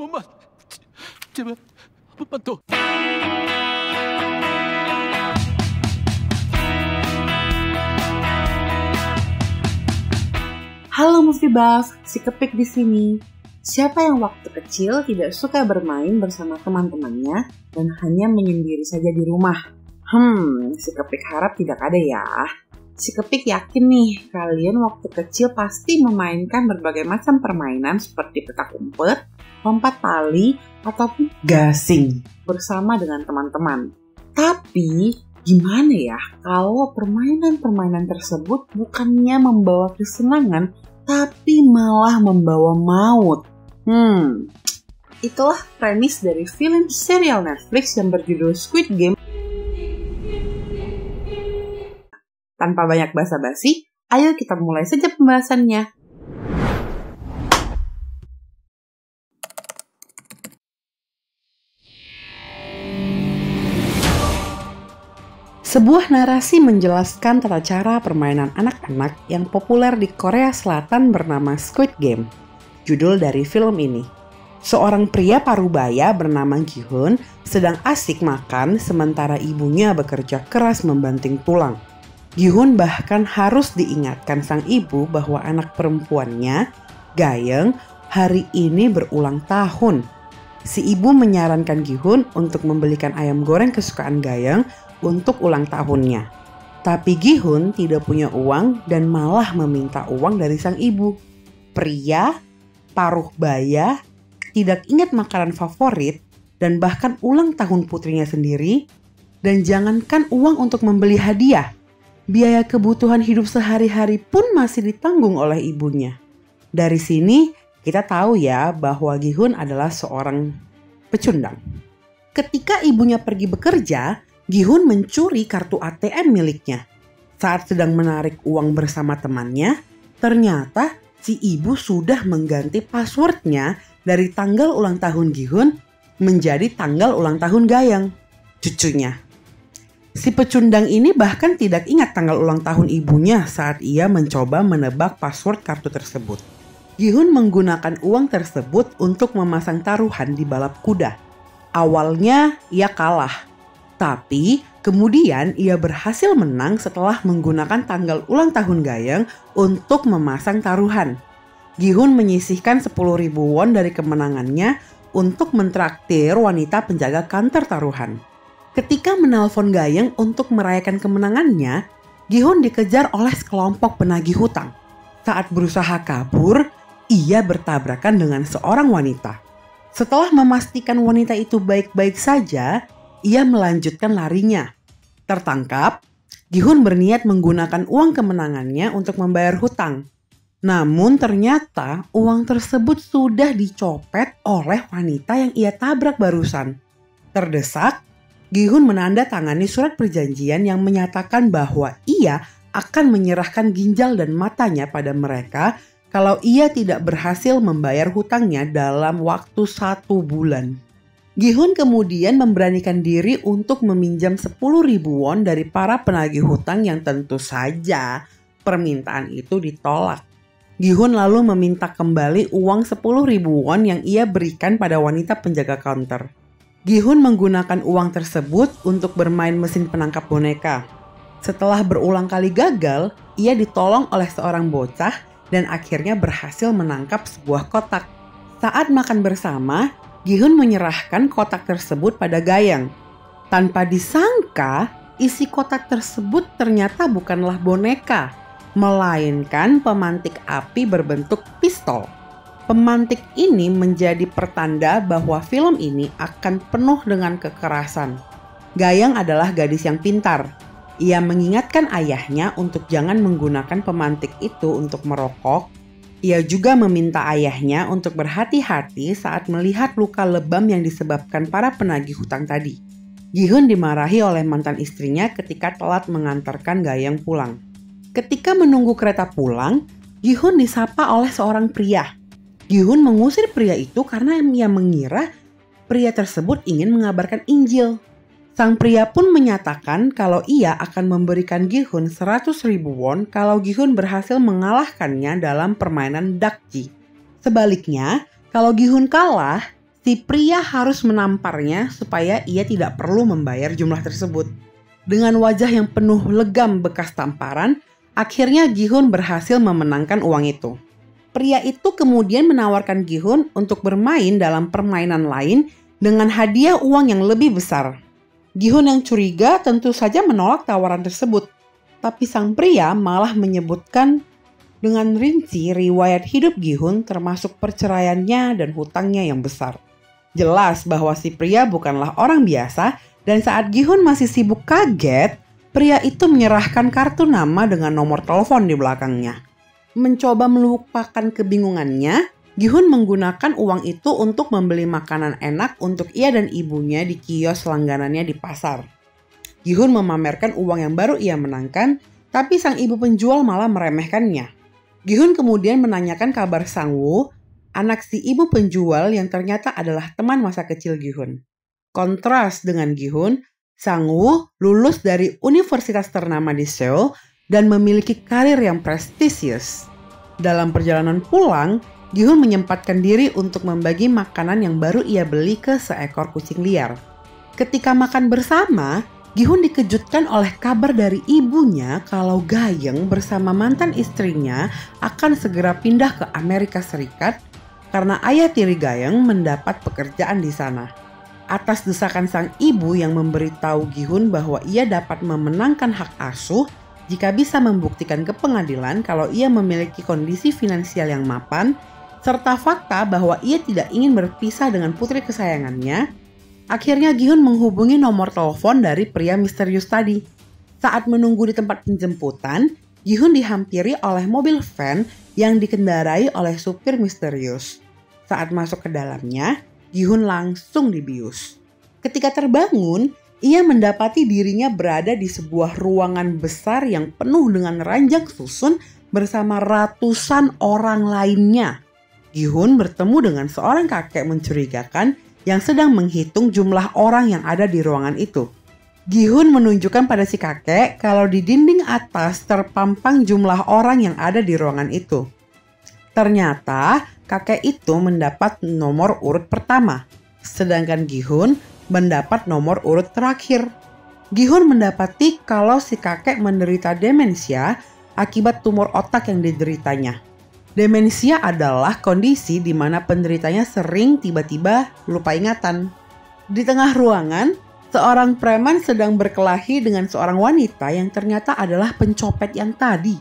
번만, 제발 한 번만 더. Halo Movie Buff, si Kepik di sini. Siapa yang waktu kecil tidak suka bermain bersama teman-temannya dan hanya menyendiri saja di rumah? Si Kepik harap tidak ada ya. Si Kepik yakin nih, kalian waktu kecil pasti memainkan berbagai macam permainan seperti petak umpet, lompat tali, ataupun gasing bersama dengan teman-teman. Tapi, gimana ya kalau permainan-permainan tersebut bukannya membawa kesenangan, tapi malah membawa maut? Itulah premis dari film serial Netflix yang berjudul Squid Game. Tanpa banyak basa-basi, ayo kita mulai saja pembahasannya. Sebuah narasi menjelaskan tata cara permainan anak-anak yang populer di Korea Selatan bernama Squid Game. Judul dari film ini. Seorang pria parubaya bernama Gi-hun sedang asik makan sementara ibunya bekerja keras membanting tulang. Gi-hun bahkan harus diingatkan sang ibu bahwa anak perempuannya, Gayeng, hari ini berulang tahun. Si ibu menyarankan Gi-hun untuk membelikan ayam goreng kesukaan Gayeng untuk ulang tahunnya. Tapi Gi-hun tidak punya uang dan malah meminta uang dari sang ibu. Pria, paruh baya, tidak ingat makanan favorit, dan bahkan ulang tahun putrinya sendiri. Dan jangankan uang untuk membeli hadiah, biaya kebutuhan hidup sehari-hari pun masih ditanggung oleh ibunya. Dari sini kita tahu ya bahwa Gi-hun adalah seorang pecundang. Ketika ibunya pergi bekerja, Gi-hun mencuri kartu ATM miliknya. Saat sedang menarik uang bersama temannya, ternyata si ibu sudah mengganti passwordnya dari tanggal ulang tahun Gi-hun menjadi tanggal ulang tahun Gayeng, cucunya. Si pecundang ini bahkan tidak ingat tanggal ulang tahun ibunya saat ia mencoba menebak password kartu tersebut. Gi-hun menggunakan uang tersebut untuk memasang taruhan di balap kuda. Awalnya ia kalah. Tapi kemudian ia berhasil menang setelah menggunakan tanggal ulang tahun Gayeng untuk memasang taruhan. Gi-hun menyisihkan 10.000 won dari kemenangannya untuk mentraktir wanita penjaga kantor taruhan. Ketika menelpon Gayeng untuk merayakan kemenangannya, Gi-hun dikejar oleh sekelompok penagih hutang. Saat berusaha kabur, ia bertabrakan dengan seorang wanita. Setelah memastikan wanita itu baik-baik saja, ia melanjutkan larinya. Tertangkap, Gi-hun berniat menggunakan uang kemenangannya untuk membayar hutang. Namun ternyata uang tersebut sudah dicopet oleh wanita yang ia tabrak barusan. Terdesak, Gi-hun menandatangani surat perjanjian yang menyatakan bahwa ia akan menyerahkan ginjal dan matanya pada mereka kalau ia tidak berhasil membayar hutangnya dalam waktu 1 bulan. Gi-hun kemudian memberanikan diri untuk meminjam 10.000 won dari para penagih hutang yang tentu saja permintaan itu ditolak. Gi-hun lalu meminta kembali uang 10.000 won yang ia berikan pada wanita penjaga counter. Gi-hun menggunakan uang tersebut untuk bermain mesin penangkap boneka. Setelah berulang kali gagal, ia ditolong oleh seorang bocah dan akhirnya berhasil menangkap sebuah kotak. Saat makan bersama, Gi-hun menyerahkan kotak tersebut pada Gayeng. Tanpa disangka, isi kotak tersebut ternyata bukanlah boneka, melainkan pemantik api berbentuk pistol. Pemantik ini menjadi pertanda bahwa film ini akan penuh dengan kekerasan. Gayeng adalah gadis yang pintar. Ia mengingatkan ayahnya untuk jangan menggunakan pemantik itu untuk merokok. Ia juga meminta ayahnya untuk berhati-hati saat melihat luka lebam yang disebabkan para penagih hutang tadi. Gi-hun dimarahi oleh mantan istrinya ketika telat mengantarkan Gayeng pulang. Ketika menunggu kereta pulang, Gi-hun disapa oleh seorang pria. Gi-hun mengusir pria itu karena ia mengira pria tersebut ingin mengabarkan Injil. Sang pria pun menyatakan kalau ia akan memberikan Gi-hun 100.000 won kalau Gi-hun berhasil mengalahkannya dalam permainan dakji. Sebaliknya, kalau Gi-hun kalah, si pria harus menamparnya supaya ia tidak perlu membayar jumlah tersebut. Dengan wajah yang penuh legam bekas tamparan, akhirnya Gi-hun berhasil memenangkan uang itu. Pria itu kemudian menawarkan Gi-hun untuk bermain dalam permainan lain dengan hadiah uang yang lebih besar. Gi-hun yang curiga tentu saja menolak tawaran tersebut. Tapi sang pria malah menyebutkan dengan rinci riwayat hidup Gi-hun termasuk perceraiannya dan hutangnya yang besar. Jelas bahwa si pria bukanlah orang biasa dan saat Gi-hun masih sibuk kaget, pria itu menyerahkan kartu nama dengan nomor telepon di belakangnya. Mencoba melupakan kebingungannya, Gi-hun menggunakan uang itu untuk membeli makanan enak untuk ia dan ibunya di kios langganannya di pasar. Gi-hun memamerkan uang yang baru ia menangkan, tapi sang ibu penjual malah meremehkannya. Gi-hun kemudian menanyakan kabar Sang-woo, anak si ibu penjual yang ternyata adalah teman masa kecil Gi-hun. Kontras dengan Gi-hun, Sang-woo lulus dari universitas ternama di Seoul dan memiliki karir yang prestisius. Dalam perjalanan pulang, Gi-hun menyempatkan diri untuk membagi makanan yang baru ia beli ke seekor kucing liar. Ketika makan bersama, Gi-hun dikejutkan oleh kabar dari ibunya kalau Ga-young bersama mantan istrinya akan segera pindah ke Amerika Serikat karena ayah tiri Ga-young mendapat pekerjaan di sana. Atas desakan sang ibu yang memberitahu Gi-hun bahwa ia dapat memenangkan hak asuh jika bisa membuktikan ke pengadilan kalau ia memiliki kondisi finansial yang mapan, serta fakta bahwa ia tidak ingin berpisah dengan putri kesayangannya, akhirnya Gi-hun menghubungi nomor telepon dari pria misterius tadi. Saat menunggu di tempat penjemputan, Gi-hun dihampiri oleh mobil van yang dikendarai oleh supir misterius. Saat masuk ke dalamnya, Gi-hun langsung dibius. Ketika terbangun, ia mendapati dirinya berada di sebuah ruangan besar yang penuh dengan ranjang susun bersama ratusan orang lainnya. Gi-hun bertemu dengan seorang kakek mencurigakan yang sedang menghitung jumlah orang yang ada di ruangan itu. Gi-hun menunjukkan pada si kakek kalau di dinding atas terpampang jumlah orang yang ada di ruangan itu. Ternyata kakek itu mendapat nomor urut pertama, sedangkan Gi-hun mendapat nomor urut terakhir. Gi-hun mendapati kalau si kakek menderita demensia akibat tumor otak yang dideritanya. Demensia adalah kondisi di mana penderitanya sering tiba-tiba lupa ingatan. Di tengah ruangan, seorang preman sedang berkelahi dengan seorang wanita yang ternyata adalah pencopet yang tadi.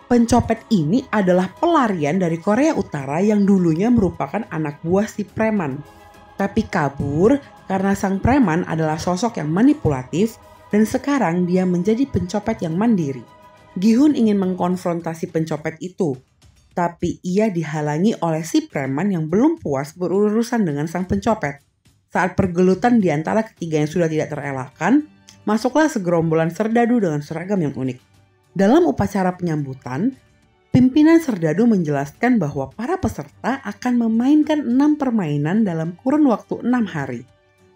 Pencopet ini adalah pelarian dari Korea Utara yang dulunya merupakan anak buah si preman. Tapi kabur karena sang preman adalah sosok yang manipulatif dan sekarang dia menjadi pencopet yang mandiri. Gi-hun ingin mengkonfrontasi pencopet itu, tapi ia dihalangi oleh si preman yang belum puas berurusan dengan sang pencopet. Saat pergelutan di antara ketiga yang sudah tidak terelakkan, masuklah segerombolan serdadu dengan seragam yang unik. Dalam upacara penyambutan, pimpinan serdadu menjelaskan bahwa para peserta akan memainkan 6 permainan dalam kurun waktu 6 hari.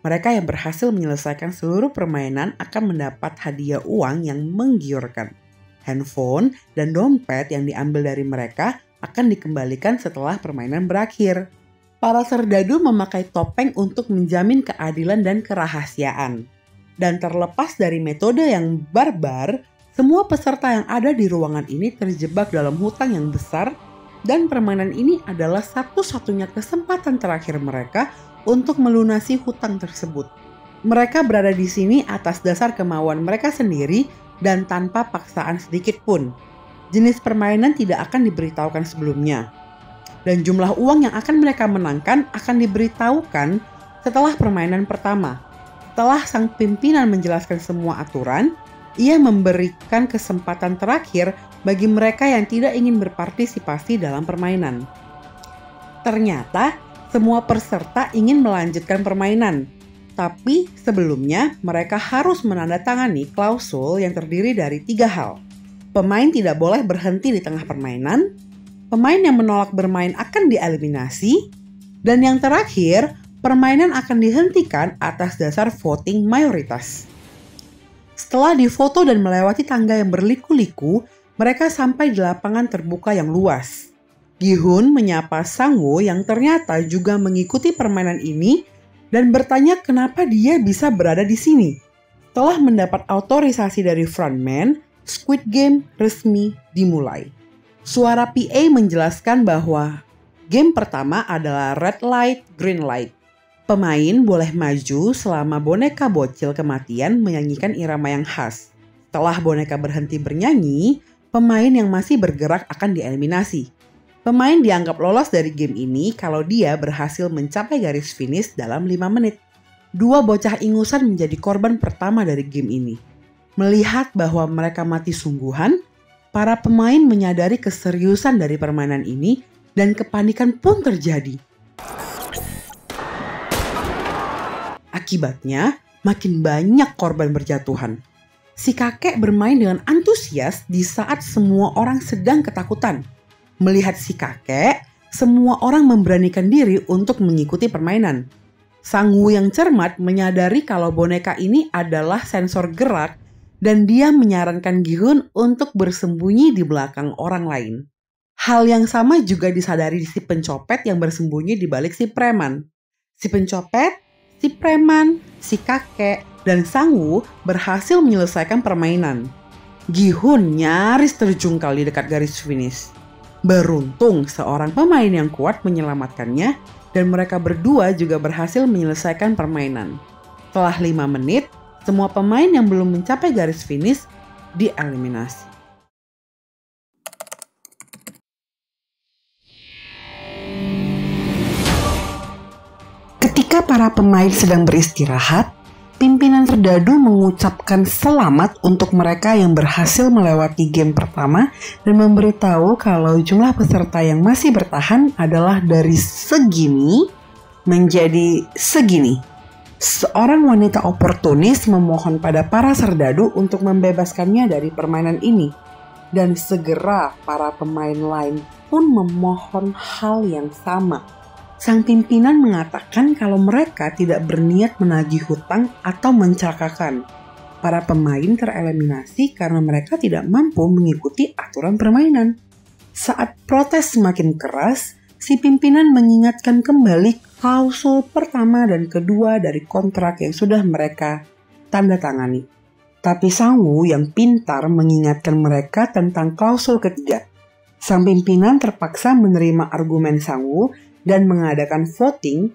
Mereka yang berhasil menyelesaikan seluruh permainan akan mendapat hadiah uang yang menggiurkan. Handphone dan dompet yang diambil dari mereka akan dikembalikan setelah permainan berakhir. Para serdadu memakai topeng untuk menjamin keadilan dan kerahasiaan. Dan terlepas dari metode yang barbar, semua peserta yang ada di ruangan ini terjebak dalam hutang yang besar dan permainan ini adalah satu-satunya kesempatan terakhir mereka untuk melunasi hutang tersebut. Mereka berada di sini atas dasar kemauan mereka sendiri dan tanpa paksaan sedikit pun. Jenis permainan tidak akan diberitahukan sebelumnya. Dan jumlah uang yang akan mereka menangkan akan diberitahukan setelah permainan pertama. Setelah sang pimpinan menjelaskan semua aturan, ia memberikan kesempatan terakhir bagi mereka yang tidak ingin berpartisipasi dalam permainan. Ternyata, semua peserta ingin melanjutkan permainan. Tapi sebelumnya mereka harus menandatangani klausul yang terdiri dari 3 hal. Pemain tidak boleh berhenti di tengah permainan, pemain yang menolak bermain akan dieliminasi, dan yang terakhir, permainan akan dihentikan atas dasar voting mayoritas. Setelah difoto dan melewati tangga yang berliku-liku, mereka sampai di lapangan terbuka yang luas. Gi-hun menyapa Sang-woo yang ternyata juga mengikuti permainan ini dan bertanya kenapa dia bisa berada di sini. Setelah mendapat otorisasi dari frontman, Squid Game resmi dimulai. Suara PA menjelaskan bahwa game pertama adalah red light, green light. Pemain boleh maju selama boneka bocil kematian menyanyikan irama yang khas. Setelah boneka berhenti bernyanyi, pemain yang masih bergerak akan dieliminasi. Pemain dianggap lolos dari game ini kalau dia berhasil mencapai garis finish dalam 5 menit. 2 bocah ingusan menjadi korban pertama dari game ini. Melihat bahwa mereka mati sungguhan, para pemain menyadari keseriusan dari permainan ini dan kepanikan pun terjadi. Akibatnya, makin banyak korban berjatuhan. Si kakek bermain dengan antusias di saat semua orang sedang ketakutan. Melihat si kakek, semua orang memberanikan diri untuk mengikuti permainan. Sang-woo yang cermat menyadari kalau boneka ini adalah sensor gerak dan dia menyarankan Gi-hun untuk bersembunyi di belakang orang lain. Hal yang sama juga disadari si pencopet yang bersembunyi di balik si preman. Si pencopet, si preman, si kakek, dan Sang-woo berhasil menyelesaikan permainan. Gi-hun nyaris terjungkal di dekat garis finish. Beruntung seorang pemain yang kuat menyelamatkannya dan mereka berdua juga berhasil menyelesaikan permainan. Setelah 5 menit, semua pemain yang belum mencapai garis finish dieliminasi. Ketika para pemain sedang beristirahat, pimpinan Serdadu mengucapkan selamat untuk mereka yang berhasil melewati game pertama dan memberitahu kalau jumlah peserta yang masih bertahan adalah dari segini menjadi segini. Seorang wanita oportunis memohon pada para Serdadu untuk membebaskannya dari permainan ini. Dan segera para pemain lain pun memohon hal yang sama. Sang pimpinan mengatakan kalau mereka tidak berniat menagih hutang atau mencelakakan. Para pemain tereliminasi karena mereka tidak mampu mengikuti aturan permainan. Saat protes semakin keras, si pimpinan mengingatkan kembali klausul pertama dan kedua dari kontrak yang sudah mereka tanda tangani. Tapi Sang-woo yang pintar mengingatkan mereka tentang klausul ketiga. Sang pimpinan terpaksa menerima argumen Sang-woo dan mengadakan voting,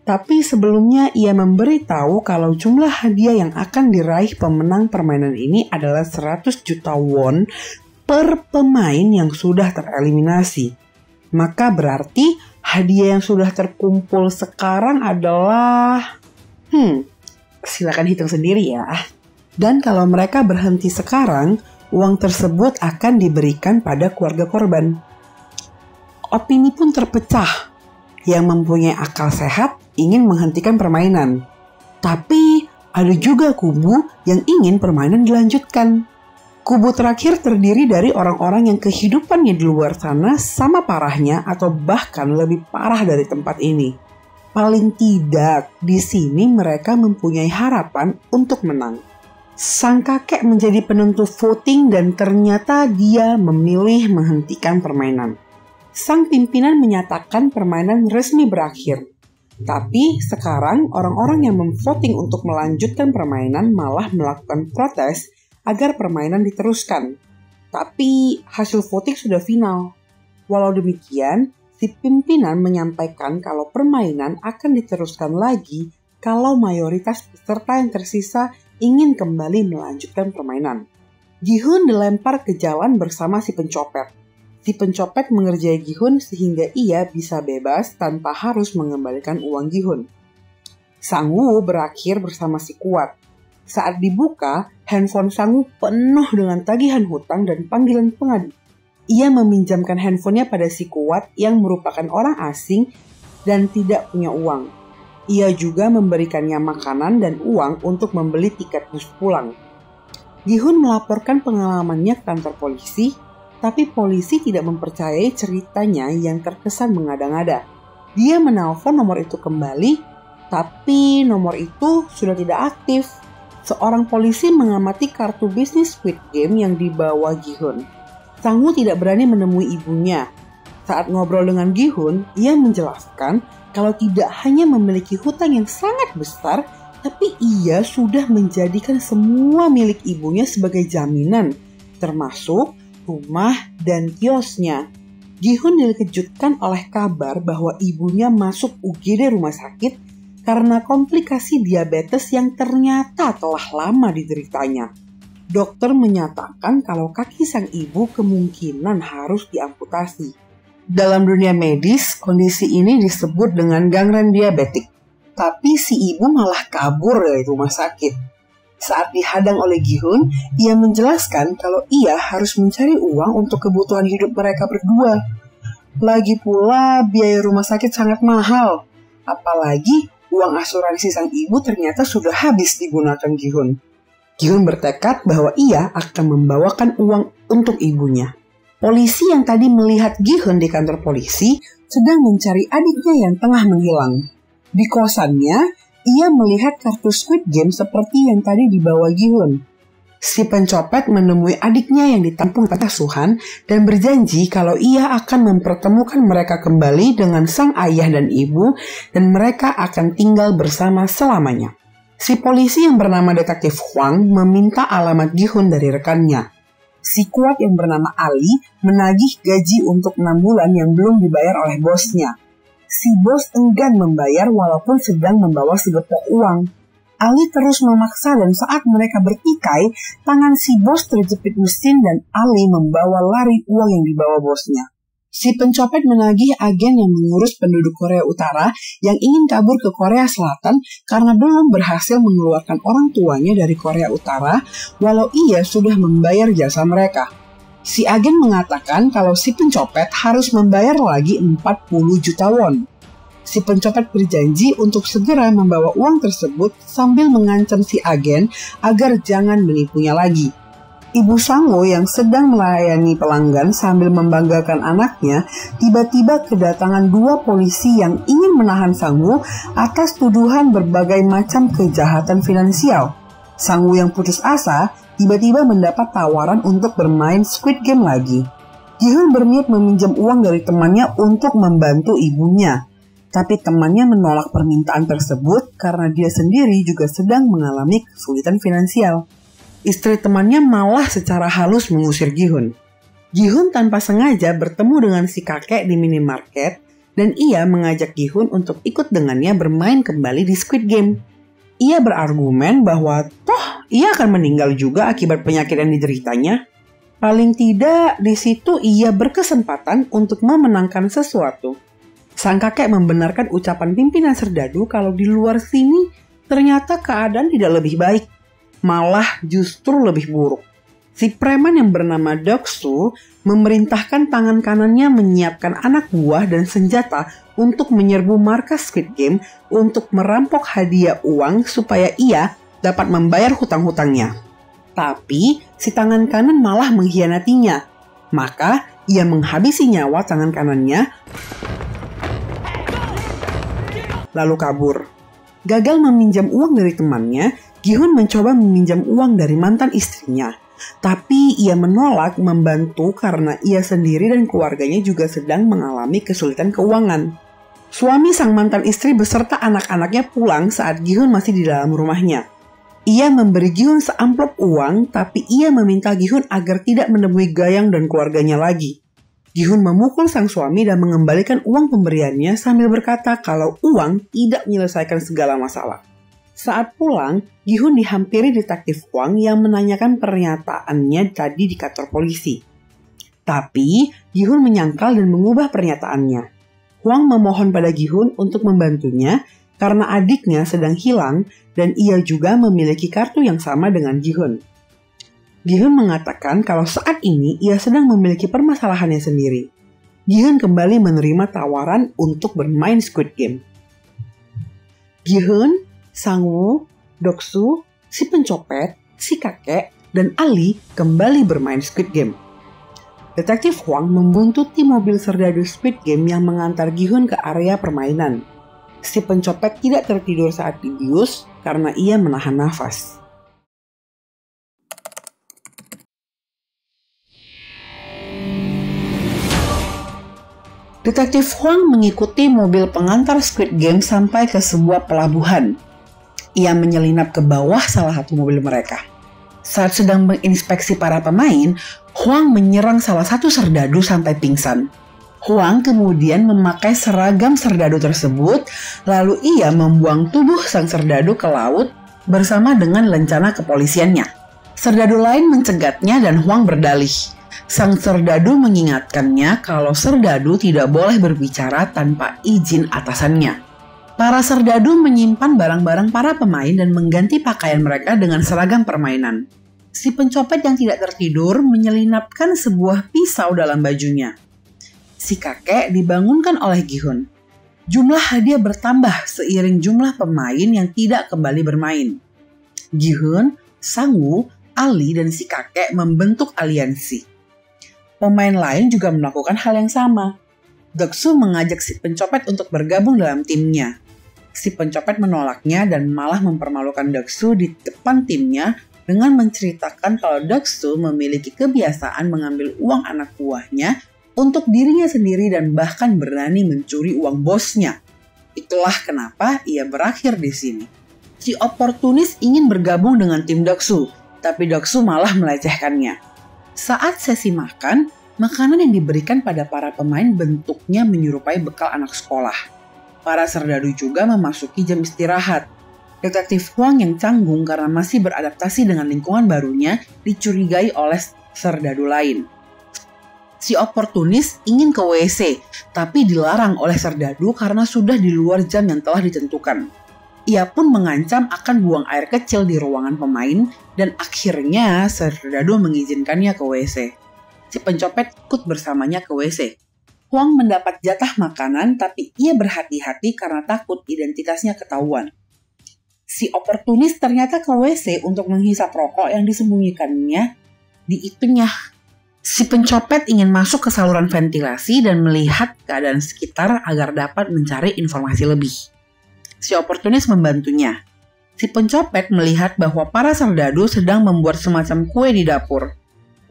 tapi sebelumnya ia memberitahu kalau jumlah hadiah yang akan diraih pemenang permainan ini adalah 100 juta won per pemain yang sudah tereliminasi. Maka berarti hadiah yang sudah terkumpul sekarang adalah... silakan hitung sendiri ya. Dan kalau mereka berhenti sekarang, uang tersebut akan diberikan pada keluarga korban. Opini pun terpecah. Yang mempunyai akal sehat ingin menghentikan permainan. Tapi ada juga kubu yang ingin permainan dilanjutkan. Kubu terakhir terdiri dari orang-orang yang kehidupannya di luar sana sama parahnya atau bahkan lebih parah dari tempat ini. Paling tidak, di sini mereka mempunyai harapan untuk menang. Sang kakek menjadi penentu voting dan ternyata dia memilih menghentikan permainan. Sang pimpinan menyatakan permainan resmi berakhir. Tapi sekarang orang-orang yang memvoting untuk melanjutkan permainan malah melakukan protes agar permainan diteruskan. Tapi hasil voting sudah final. Walau demikian, si pimpinan menyampaikan kalau permainan akan diteruskan lagi kalau mayoritas peserta yang tersisa ingin kembali melanjutkan permainan. Gi-hun dilempar ke jalan bersama si pencopet. Si pencopet mengerjai Gi-hun sehingga ia bisa bebas tanpa harus mengembalikan uang Gi-hun. Sang-woo berakhir bersama si Kuat. Saat dibuka, handphone Sang-woo penuh dengan tagihan hutang dan panggilan pengadu. Ia meminjamkan handphonenya pada si Kuat yang merupakan orang asing dan tidak punya uang. Ia juga memberikannya makanan dan uang untuk membeli tiket bus pulang. Gi-hun melaporkan pengalamannya ke kantor polisi, tapi polisi tidak mempercayai ceritanya yang terkesan mengada-ngada. Dia menelpon nomor itu kembali, tapi nomor itu sudah tidak aktif. Seorang polisi mengamati kartu bisnis Squid Game yang dibawa Gi-hun. Sang-woo tidak berani menemui ibunya. Saat ngobrol dengan Gi-hun, ia menjelaskan kalau tidak hanya memiliki hutang yang sangat besar, tapi ia sudah menjadikan semua milik ibunya sebagai jaminan, termasuk rumah dan kiosnya. Gi-hun dikejutkan oleh kabar bahwa ibunya masuk UGD rumah sakit karena komplikasi diabetes yang ternyata telah lama dideritanya. Dokter menyatakan kalau kaki sang ibu kemungkinan harus diamputasi. Dalam dunia medis, kondisi ini disebut dengan gangren diabetik. Tapi si ibu malah kabur dari rumah sakit. Saat dihadang oleh Gi-hun, ia menjelaskan kalau ia harus mencari uang untuk kebutuhan hidup mereka berdua. Lagi pula, biaya rumah sakit sangat mahal. Apalagi, uang asuransi sang ibu ternyata sudah habis digunakan Gi-hun. Gi-hun bertekad bahwa ia akan membawakan uang untuk ibunya. Polisi yang tadi melihat Gi-hun di kantor polisi sedang mencari adiknya yang tengah menghilang. Di kosannya, ia melihat kartu Squid Game seperti yang tadi dibawa Gi-hun. Si pencopet menemui adiknya yang ditampung panti asuhan dan berjanji kalau ia akan mempertemukan mereka kembali dengan sang ayah dan ibu dan mereka akan tinggal bersama selamanya. Si polisi yang bernama Detektif Hwang meminta alamat Gi-hun dari rekannya. Si kuat yang bernama Ali menagih gaji untuk 6 bulan yang belum dibayar oleh bosnya. Si bos enggan membayar walaupun sedang membawa segepok uang. Ali terus memaksa dan saat mereka bertikai, tangan si bos terjepit mesin dan Ali membawa lari uang yang dibawa bosnya. Si pencopet menagih agen yang mengurus penduduk Korea Utara yang ingin kabur ke Korea Selatan karena belum berhasil mengeluarkan orang tuanya dari Korea Utara walau ia sudah membayar jasa mereka. Si agen mengatakan kalau si pencopet harus membayar lagi 40 juta won. Si pencopet berjanji untuk segera membawa uang tersebut sambil mengancam si agen agar jangan menipunya lagi. Ibu Sang-woo yang sedang melayani pelanggan sambil membanggakan anaknya, tiba-tiba kedatangan 2 polisi yang ingin menahan Sang-woo atas tuduhan berbagai macam kejahatan finansial. Sang-woo yang putus asa, tiba-tiba mendapat tawaran untuk bermain Squid Game lagi. Gi-hun berniat meminjam uang dari temannya untuk membantu ibunya. Tapi temannya menolak permintaan tersebut karena dia sendiri juga sedang mengalami kesulitan finansial. Istri temannya malah secara halus mengusir Gi-hun. Gi-hun tanpa sengaja bertemu dengan si kakek di minimarket dan ia mengajak Gi-hun untuk ikut dengannya bermain kembali di Squid Game. Ia berargumen bahwa toh ia akan meninggal juga akibat penyakit yang dideritanya. Paling tidak di situ ia berkesempatan untuk memenangkan sesuatu. Sang kakek membenarkan ucapan pimpinan serdadu kalau di luar sini ternyata keadaan tidak lebih baik. Malah justru lebih buruk. Si preman yang bernama Doksu memerintahkan tangan kanannya menyiapkan anak buah dan senjata untuk menyerbu markas Squid Game untuk merampok hadiah uang supaya ia dapat membayar hutang-hutangnya. Tapi si tangan kanan malah mengkhianatinya. Maka ia menghabisi nyawa tangan kanannya lalu kabur. Gagal meminjam uang dari temannya, Gi-hun mencoba meminjam uang dari mantan istrinya. Tapi ia menolak membantu karena ia sendiri dan keluarganya juga sedang mengalami kesulitan keuangan. Suami sang mantan istri beserta anak-anaknya pulang saat Gi-hun masih di dalam rumahnya. Ia memberi Gi-hun seamplop uang, tapi ia meminta Gi-hun agar tidak menemui Gayang dan keluarganya lagi. Gi-hun memukul sang suami dan mengembalikan uang pemberiannya sambil berkata kalau uang tidak menyelesaikan segala masalah. Saat pulang, Gi-hun dihampiri detektif Hwang yang menanyakan pernyataannya tadi di kantor polisi. Tapi, Gi-hun menyangkal dan mengubah pernyataannya. Hwang memohon pada Gi-hun untuk membantunya karena adiknya sedang hilang dan ia juga memiliki kartu yang sama dengan Gi-hun. Gi-hun mengatakan kalau saat ini ia sedang memiliki permasalahannya sendiri. Gi-hun kembali menerima tawaran untuk bermain Squid Game. Gi-hun, Sang-woo, Doksu, si pencopet, si kakek, dan Ali kembali bermain Squid Game. Detektif Hwang membuntuti mobil serdadu Squid Game yang mengantar Gi-hun ke area permainan. Si pencopet tidak tertidur saat dibius karena ia menahan nafas. Detektif Hwang mengikuti mobil pengantar Squid Game sampai ke sebuah pelabuhan. Ia menyelinap ke bawah salah satu mobil mereka. Saat sedang menginspeksi para pemain, Hwang menyerang salah satu serdadu sampai pingsan. Hwang kemudian memakai seragam serdadu tersebut, lalu ia membuang tubuh sang serdadu ke laut bersama dengan lencana kepolisiannya. Serdadu lain mencegatnya dan Hwang berdalih. Sang serdadu mengingatkannya kalau serdadu tidak boleh berbicara tanpa izin atasannya. Para serdadu menyimpan barang-barang para pemain dan mengganti pakaian mereka dengan seragam permainan. Si pencopet yang tidak tertidur menyelinapkan sebuah pisau dalam bajunya. Si kakek dibangunkan oleh Gi-hun. Jumlah hadiah bertambah seiring jumlah pemain yang tidak kembali bermain. Gi-hun, Sang-woo, Ali, dan si kakek membentuk aliansi. Pemain lain juga melakukan hal yang sama. Deok-soo mengajak si pencopet untuk bergabung dalam timnya. Si pencopet menolaknya dan malah mempermalukan Deok-soo di depan timnya dengan menceritakan kalau Deok-soo memiliki kebiasaan mengambil uang anak buahnya untuk dirinya sendiri dan bahkan berani mencuri uang bosnya. Itulah kenapa ia berakhir di sini. Si oportunis ingin bergabung dengan tim Deok-soo, tapi Deok-soo malah melecehkannya. Saat sesi makan, makanan yang diberikan pada para pemain bentuknya menyerupai bekal anak sekolah. Para serdadu juga memasuki jam istirahat. Detektif Hwang yang canggung karena masih beradaptasi dengan lingkungan barunya dicurigai oleh serdadu lain. Si oportunis ingin ke WC, tapi dilarang oleh serdadu karena sudah di luar jam yang telah ditentukan. Ia pun mengancam akan buang air kecil di ruangan pemain dan akhirnya serdadu mengizinkannya ke WC. Si pencopet ikut bersamanya ke WC. Hwang mendapat jatah makanan tapi ia berhati-hati karena takut identitasnya ketahuan. Si oportunis ternyata ke WC untuk menghisap rokok yang disembunyikannya di itunya. Si pencopet ingin masuk ke saluran ventilasi dan melihat keadaan sekitar agar dapat mencari informasi lebih. Si oportunis membantunya. Si pencopet melihat bahwa para serdadu sedang membuat semacam kue di dapur.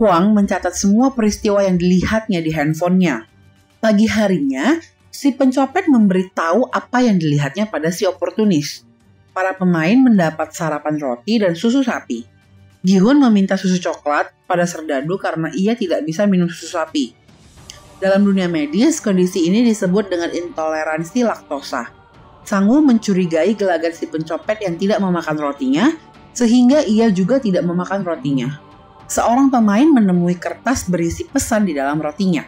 Hwang mencatat semua peristiwa yang dilihatnya di handphonenya. Pagi harinya, si pencopet memberitahu apa yang dilihatnya pada si oportunis. Para pemain mendapat sarapan roti dan susu sapi. Gi-hun meminta susu coklat pada serdadu karena ia tidak bisa minum susu sapi. Dalam dunia medis, kondisi ini disebut dengan intoleransi laktosa. Sang-woo mencurigai gelagat si pencopet yang tidak memakan rotinya, sehingga ia juga tidak memakan rotinya. Seorang pemain menemui kertas berisi pesan di dalam rotinya.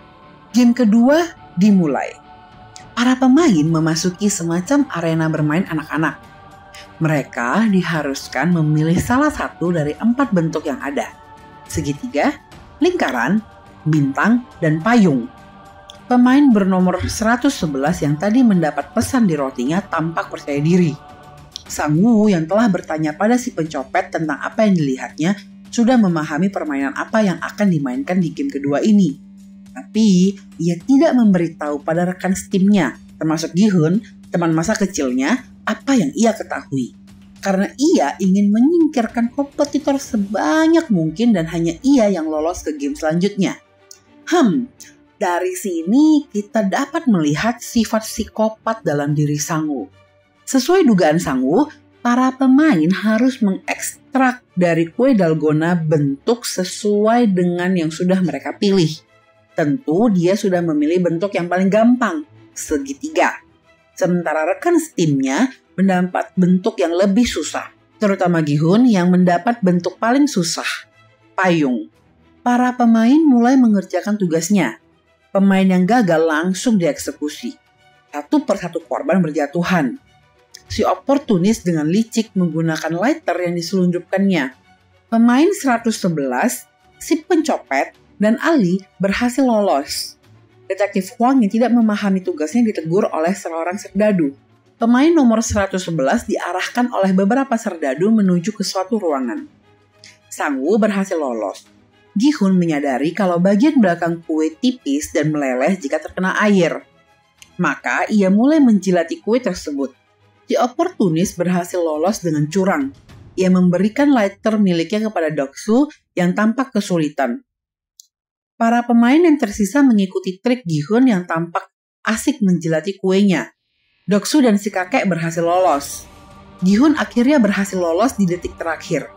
Game kedua dimulai. Para pemain memasuki semacam arena bermain anak-anak. Mereka diharuskan memilih salah satu dari 4 bentuk yang ada. Segitiga, lingkaran, bintang, dan payung. Pemain bernomor 111 yang tadi mendapat pesan di rotinya tampak percaya diri. Sang-woo yang telah bertanya pada si pencopet tentang apa yang dilihatnya sudah memahami permainan apa yang akan dimainkan di game kedua ini. Tapi ia tidak memberitahu pada rekan setimnya, termasuk Gi-hun, teman masa kecilnya, apa yang ia ketahui. Karena ia ingin menyingkirkan kompetitor sebanyak mungkin dan hanya ia yang lolos ke game selanjutnya. Dari sini kita dapat melihat sifat psikopat dalam diri Sang-woo. Sesuai dugaan Sang-woo, para pemain harus mengekstrak dari kue dalgona bentuk sesuai dengan yang sudah mereka pilih. Tentu dia sudah memilih bentuk yang paling gampang, segitiga. Sementara rekan setimnya mendapat bentuk yang lebih susah, terutama Gi-hun yang mendapat bentuk paling susah, payung. Para pemain mulai mengerjakan tugasnya. Pemain yang gagal langsung dieksekusi. Satu persatu korban berjatuhan. Si oportunis dengan licik menggunakan lighter yang diselundupkannya. Pemain 111, si pencopet, dan Ali berhasil lolos. Detektif Hwang yang tidak memahami tugasnya ditegur oleh seorang serdadu. Pemain nomor 111 diarahkan oleh beberapa serdadu menuju ke suatu ruangan. Sang-woo berhasil lolos. Gi-hun menyadari kalau bagian belakang kue tipis dan meleleh jika terkena air. Maka ia mulai menjilati kue tersebut. Si oportunis berhasil lolos dengan curang. Ia memberikan lighter miliknya kepada Deok-soo yang tampak kesulitan. Para pemain yang tersisa mengikuti trik Gi-hun yang tampak asik menjelati kuenya. Doksu dan si kakek berhasil lolos. Gi-hun akhirnya berhasil lolos di detik terakhir.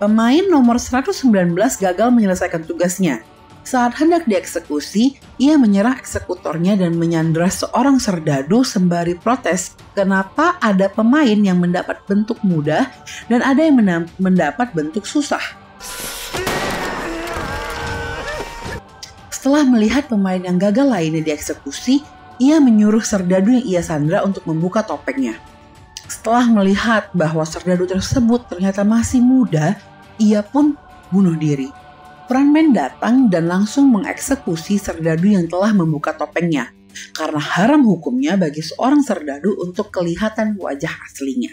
Pemain nomor 119 gagal menyelesaikan tugasnya. Saat hendak dieksekusi, ia menyerang eksekutornya dan menyandra seorang serdadu sembari protes kenapa ada pemain yang mendapat bentuk mudah dan ada yang mendapat bentuk susah. Setelah melihat pemain yang gagal lainnya dieksekusi, ia menyuruh serdadu yang ia sandra untuk membuka topengnya. Setelah melihat bahwa serdadu tersebut ternyata masih muda, ia pun bunuh diri. Frontman datang dan langsung mengeksekusi serdadu yang telah membuka topengnya, karena haram hukumnya bagi seorang serdadu untuk kelihatan wajah aslinya.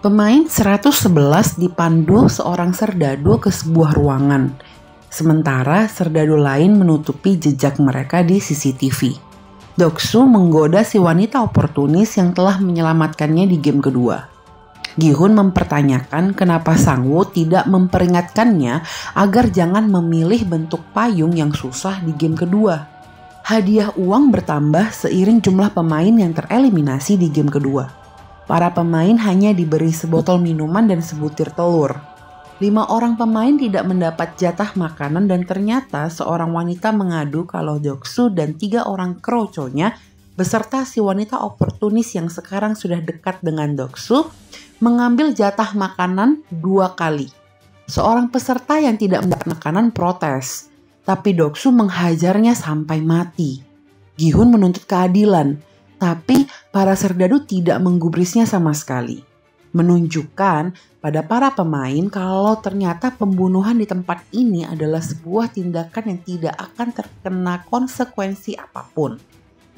Pemain 111 dipandu seorang serdadu ke sebuah ruangan, sementara serdadu lain menutupi jejak mereka di CCTV. Doksu menggoda si wanita oportunis yang telah menyelamatkannya di game kedua. Gi-hun mempertanyakan kenapa Sang-woo tidak memperingatkannya agar jangan memilih bentuk payung yang susah di game kedua. Hadiah uang bertambah seiring jumlah pemain yang tereliminasi di game kedua. Para pemain hanya diberi sebotol minuman dan sebutir telur. 5 orang pemain tidak mendapat jatah makanan dan ternyata seorang wanita mengadu kalau Doksu dan 3 orang kroconya beserta si wanita oportunis yang sekarang sudah dekat dengan Doksu mengambil jatah makanan 2 kali. Seorang peserta yang tidak mendapat makanan protes, tapi Doksu menghajarnya sampai mati. Gi-hun menuntut keadilan, tapi para serdadu tidak menggubrisnya sama sekali. Menunjukkan pada para pemain kalau ternyata pembunuhan di tempat ini adalah sebuah tindakan yang tidak akan terkena konsekuensi apapun.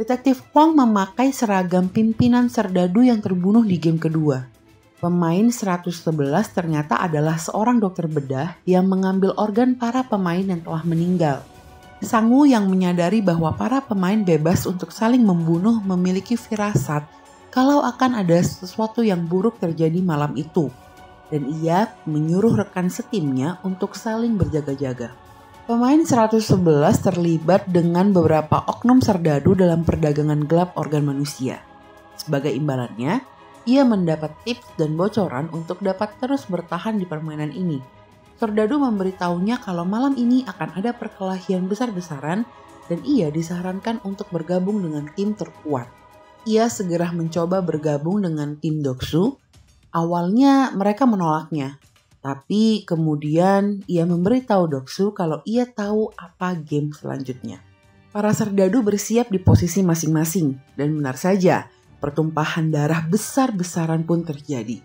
Detektif Hwang memakai seragam pimpinan serdadu yang terbunuh di game kedua. Pemain 111 ternyata adalah seorang dokter bedah yang mengambil organ para pemain yang telah meninggal. Sang-woo yang menyadari bahwa para pemain bebas untuk saling membunuh memiliki firasat kalau akan ada sesuatu yang buruk terjadi malam itu, dan ia menyuruh rekan setimnya untuk saling berjaga-jaga. Pemain 111 terlibat dengan beberapa oknum serdadu dalam perdagangan gelap organ manusia. Sebagai imbalannya, ia mendapat tips dan bocoran untuk dapat terus bertahan di permainan ini. Serdadu memberitahunya kalau malam ini akan ada perkelahian besar-besaran dan ia disarankan untuk bergabung dengan tim terkuat. Ia segera mencoba bergabung dengan tim Doksu. Awalnya mereka menolaknya, tapi kemudian ia memberitahu Doksu kalau ia tahu apa game selanjutnya. Para serdadu bersiap di posisi masing-masing dan benar saja pertumpahan darah besar-besaran pun terjadi.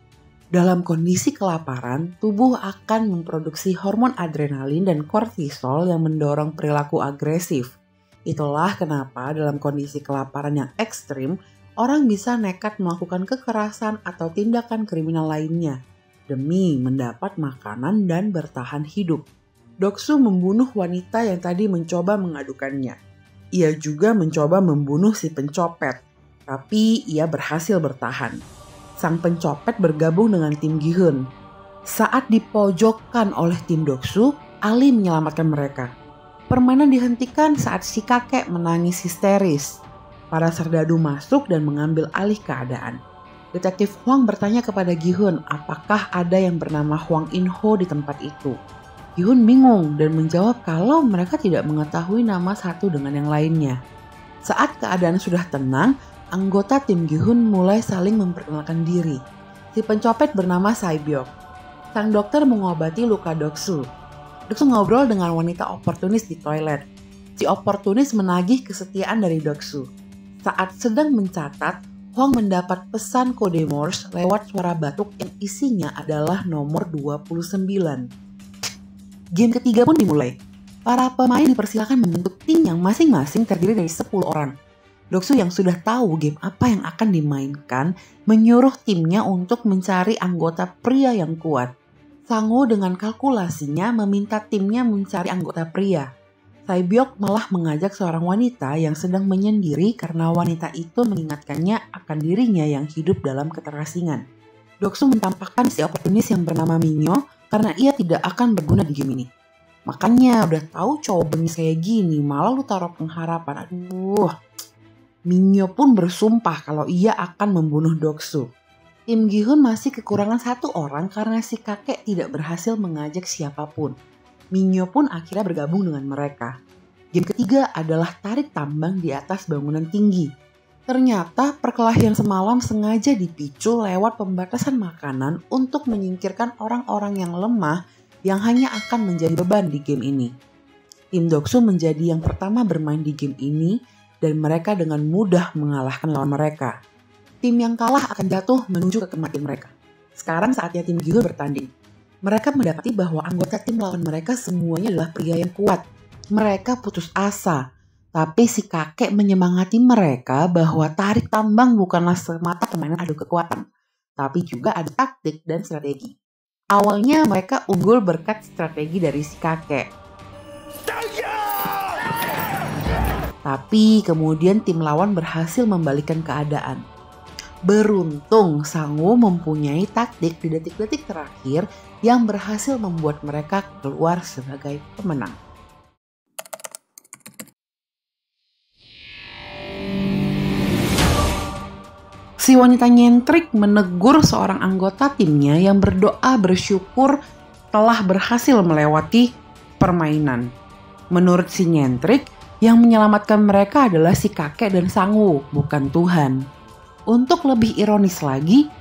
Dalam kondisi kelaparan, tubuh akan memproduksi hormon adrenalin dan kortisol yang mendorong perilaku agresif. Itulah kenapa dalam kondisi kelaparan yang ekstrim, orang bisa nekat melakukan kekerasan atau tindakan kriminal lainnya demi mendapat makanan dan bertahan hidup. Doksu membunuh wanita yang tadi mencoba mengadukannya. Ia juga mencoba membunuh si pencopet, tapi ia berhasil bertahan. Sang pencopet bergabung dengan tim Gi-hun. Saat dipojokkan oleh tim Doksu, Ali menyelamatkan mereka. Permainan dihentikan saat si kakek menangis histeris. Para serdadu masuk dan mengambil alih keadaan. Detektif Hwang bertanya kepada Gi-hun apakah ada yang bernama Hwang In-ho di tempat itu. Gi-hun bingung dan menjawab kalau mereka tidak mengetahui nama satu dengan yang lainnya. Saat keadaan sudah tenang, anggota tim Gi-hun mulai saling memperkenalkan diri. Si pencopet bernama Sae-byok. Sang dokter mengobati luka Doksu. Doksu ngobrol dengan wanita oportunis di toilet. Si oportunis menagih kesetiaan dari Doksu. Saat sedang mencatat, Hwang mendapat pesan kode Morse lewat suara batuk yang isinya adalah nomor 29. Game ketiga pun dimulai. Para pemain dipersilakan membentuk tim yang masing-masing terdiri dari 10 orang. Doksu yang sudah tahu game apa yang akan dimainkan menyuruh timnya untuk mencari anggota pria yang kuat. Sang-woo dengan kalkulasinya meminta timnya mencari anggota pria. Sae-byok malah mengajak seorang wanita yang sedang menyendiri karena wanita itu mengingatkannya akan dirinya yang hidup dalam keterasingan. Doksu mentampakkan si oportunis yang bernama Minyo karena ia tidak akan berguna di game ini. Makanya udah tahu cowok bengis kayak gini, malah lu taruh pengharapan. Aduh. Minyo pun bersumpah kalau ia akan membunuh Doksu. Tim Gi-hun masih kekurangan satu orang karena si kakek tidak berhasil mengajak siapapun. Minyo pun akhirnya bergabung dengan mereka. Game ketiga adalah tarik tambang di atas bangunan tinggi. Ternyata perkelahian semalam sengaja dipicu lewat pembatasan makanan untuk menyingkirkan orang-orang yang lemah yang hanya akan menjadi beban di game ini. Tim Doksu menjadi yang pertama bermain di game ini dan mereka dengan mudah mengalahkan lawan mereka. Tim yang kalah akan jatuh menuju ke kematian mereka. Sekarang saatnya tim Gi-hun bertanding. Mereka mendapati bahwa anggota tim lawan mereka semuanya adalah pria yang kuat. Mereka putus asa, tapi si kakek menyemangati mereka bahwa tarik tambang bukanlah semata permainan adu kekuatan, tapi juga ada taktik dan strategi. Awalnya mereka unggul berkat strategi dari si kakek. Tapi kemudian tim lawan berhasil membalikkan keadaan. Beruntung Sang-woo mempunyai taktik di detik-detik terakhir yang berhasil membuat mereka keluar sebagai pemenang. Si wanita nyentrik menegur seorang anggota timnya yang berdoa bersyukur telah berhasil melewati permainan. Menurut si nyentrik, yang menyelamatkan mereka adalah si kakek dan Sang-woo, bukan Tuhan. Untuk lebih ironis lagi,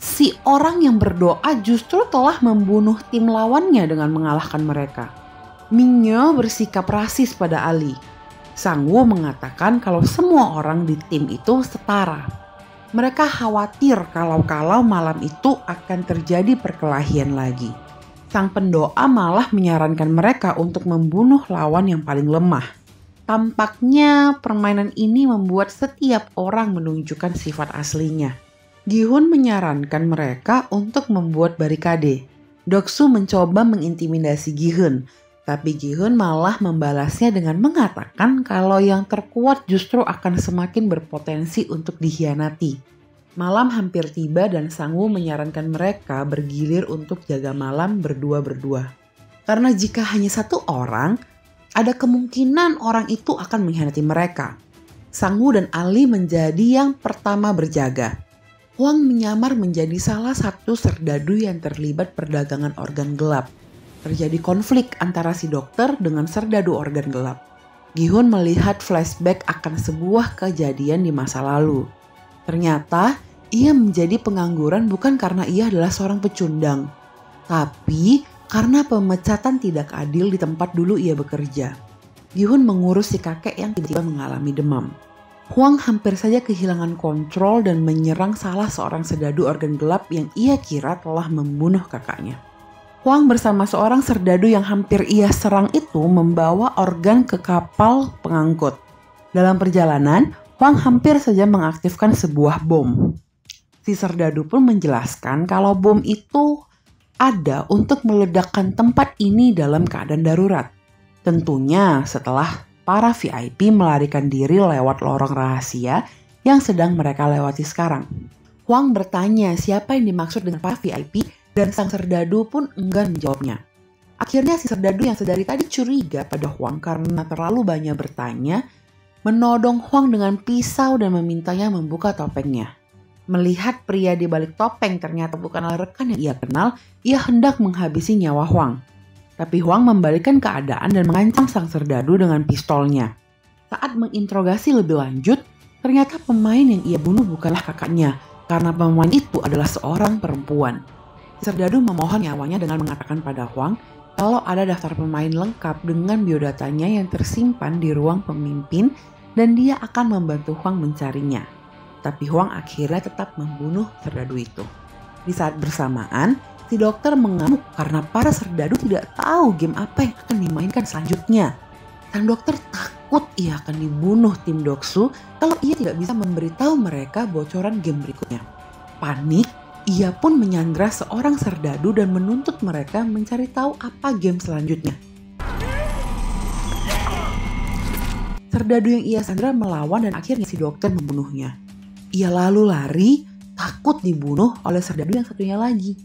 si orang yang berdoa justru telah membunuh tim lawannya dengan mengalahkan mereka. Minyo bersikap rasis pada Ali. Sang-woo mengatakan kalau semua orang di tim itu setara. Mereka khawatir kalau malam itu akan terjadi perkelahian lagi. Sang pendoa malah menyarankan mereka untuk membunuh lawan yang paling lemah. Tampaknya permainan ini membuat setiap orang menunjukkan sifat aslinya. Gi-hun menyarankan mereka untuk membuat barikade. Doksu mencoba mengintimidasi Gi-hun, tapi Gi-hun malah membalasnya dengan mengatakan kalau yang terkuat justru akan semakin berpotensi untuk dikhianati. Malam hampir tiba dan Sang-woo menyarankan mereka bergilir untuk jaga malam berdua-berdua. Karena jika hanya satu orang, ada kemungkinan orang itu akan mengkhianati mereka. Sang-woo dan Ali menjadi yang pertama berjaga. Hwang menyamar menjadi salah satu serdadu yang terlibat perdagangan organ gelap. Terjadi konflik antara si dokter dengan serdadu organ gelap. Gi-hun melihat flashback akan sebuah kejadian di masa lalu. Ternyata ia menjadi pengangguran bukan karena ia adalah seorang pecundang, tapi karena pemecatan tidak adil di tempat dulu ia bekerja. Gi-hun mengurus si kakek yang tiba-tiba mengalami demam. Hwang hampir saja kehilangan kontrol dan menyerang salah seorang serdadu organ gelap yang ia kira telah membunuh kakaknya. Hwang bersama seorang serdadu yang hampir ia serang itu membawa organ ke kapal pengangkut. Dalam perjalanan, Hwang hampir saja mengaktifkan sebuah bom. Si serdadu pun menjelaskan kalau bom itu ada untuk meledakkan tempat ini dalam keadaan darurat. Tentunya setelah para VIP melarikan diri lewat lorong rahasia yang sedang mereka lewati sekarang. Hwang bertanya siapa yang dimaksud dengan para VIP dan sang serdadu pun enggan menjawabnya. Akhirnya si serdadu yang sedari tadi curiga pada Hwang karena terlalu banyak bertanya, menodong Hwang dengan pisau dan memintanya membuka topengnya. Melihat pria di balik topeng ternyata bukanlah rekan yang ia kenal, ia hendak menghabisi nyawa Hwang. Tapi Hwang membalikkan keadaan dan mengancam sang serdadu dengan pistolnya. Saat menginterogasi lebih lanjut, ternyata pemain yang ia bunuh bukanlah kakaknya, karena pemain itu adalah seorang perempuan. Serdadu memohon nyawanya dengan mengatakan pada Hwang kalau ada daftar pemain lengkap dengan biodatanya yang tersimpan di ruang pemimpin dan dia akan membantu Hwang mencarinya. Tapi Hwang akhirnya tetap membunuh serdadu itu. Di saat bersamaan, si dokter mengamuk karena para serdadu tidak tahu game apa yang akan dimainkan selanjutnya. Sang dokter takut ia akan dibunuh tim Doksu kalau ia tidak bisa memberitahu mereka bocoran game berikutnya. Panik, ia pun menyandra seorang serdadu dan menuntut mereka mencari tahu apa game selanjutnya. Serdadu yang ia sandra melawan dan akhirnya si dokter membunuhnya. Ia lalu lari, takut dibunuh oleh serdadu yang satunya lagi.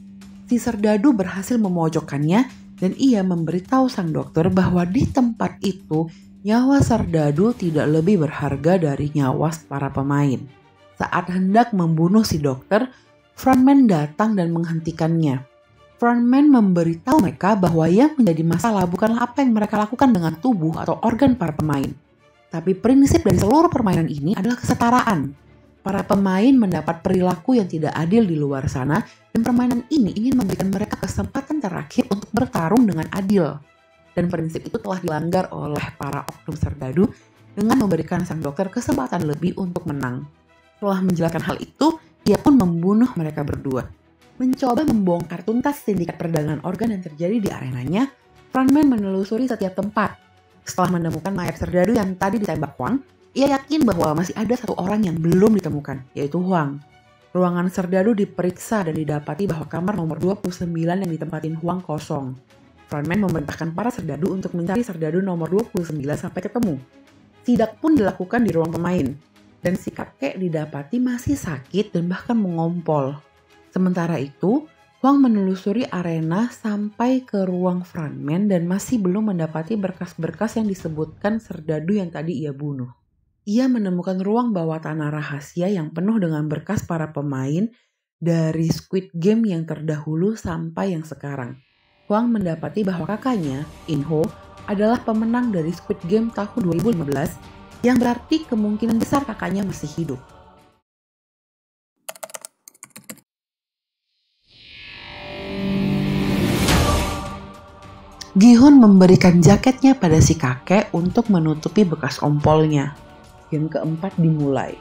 Si serdadu berhasil memojokkannya dan ia memberitahu sang dokter bahwa di tempat itu nyawa serdadu tidak lebih berharga dari nyawa para pemain. Saat hendak membunuh si dokter, frontman datang dan menghentikannya. Frontman memberitahu mereka bahwa yang menjadi masalah bukanlah apa yang mereka lakukan dengan tubuh atau organ para pemain. Tapi prinsip dari seluruh permainan ini adalah kesetaraan. Para pemain mendapat perilaku yang tidak adil di luar sana dan permainan ini ingin memberikan mereka kesempatan terakhir untuk bertarung dengan adil. Dan prinsip itu telah dilanggar oleh para oknum serdadu dengan memberikan sang dokter kesempatan lebih untuk menang. Setelah menjelaskan hal itu, dia pun membunuh mereka berdua. Mencoba membongkar tuntas sindikat perdagangan organ yang terjadi di arenanya, frontman menelusuri setiap tempat. Setelah menemukan mayat serdadu yang tadi ditembak Huang, ia yakin bahwa masih ada satu orang yang belum ditemukan, yaitu Huang. Ruangan serdadu diperiksa dan didapati bahwa kamar nomor 29 yang ditempatin Huang kosong. Frontman memerintahkan para serdadu untuk mencari serdadu nomor 29 sampai ketemu. Sidak pun dilakukan di ruang pemain, dan si kakek didapati masih sakit dan bahkan mengompol. Sementara itu, Huang menelusuri arena sampai ke ruang frontman dan masih belum mendapati berkas-berkas yang disebutkan serdadu yang tadi ia bunuh. Ia menemukan ruang bawah tanah rahasia yang penuh dengan berkas para pemain dari Squid Game yang terdahulu sampai yang sekarang. Huang mendapati bahwa kakaknya, In-ho, adalah pemenang dari Squid Game tahun 2015, yang berarti kemungkinan besar kakaknya masih hidup. Gi-hun memberikan jaketnya pada si kakek untuk menutupi bekas ompolnya. Game keempat dimulai.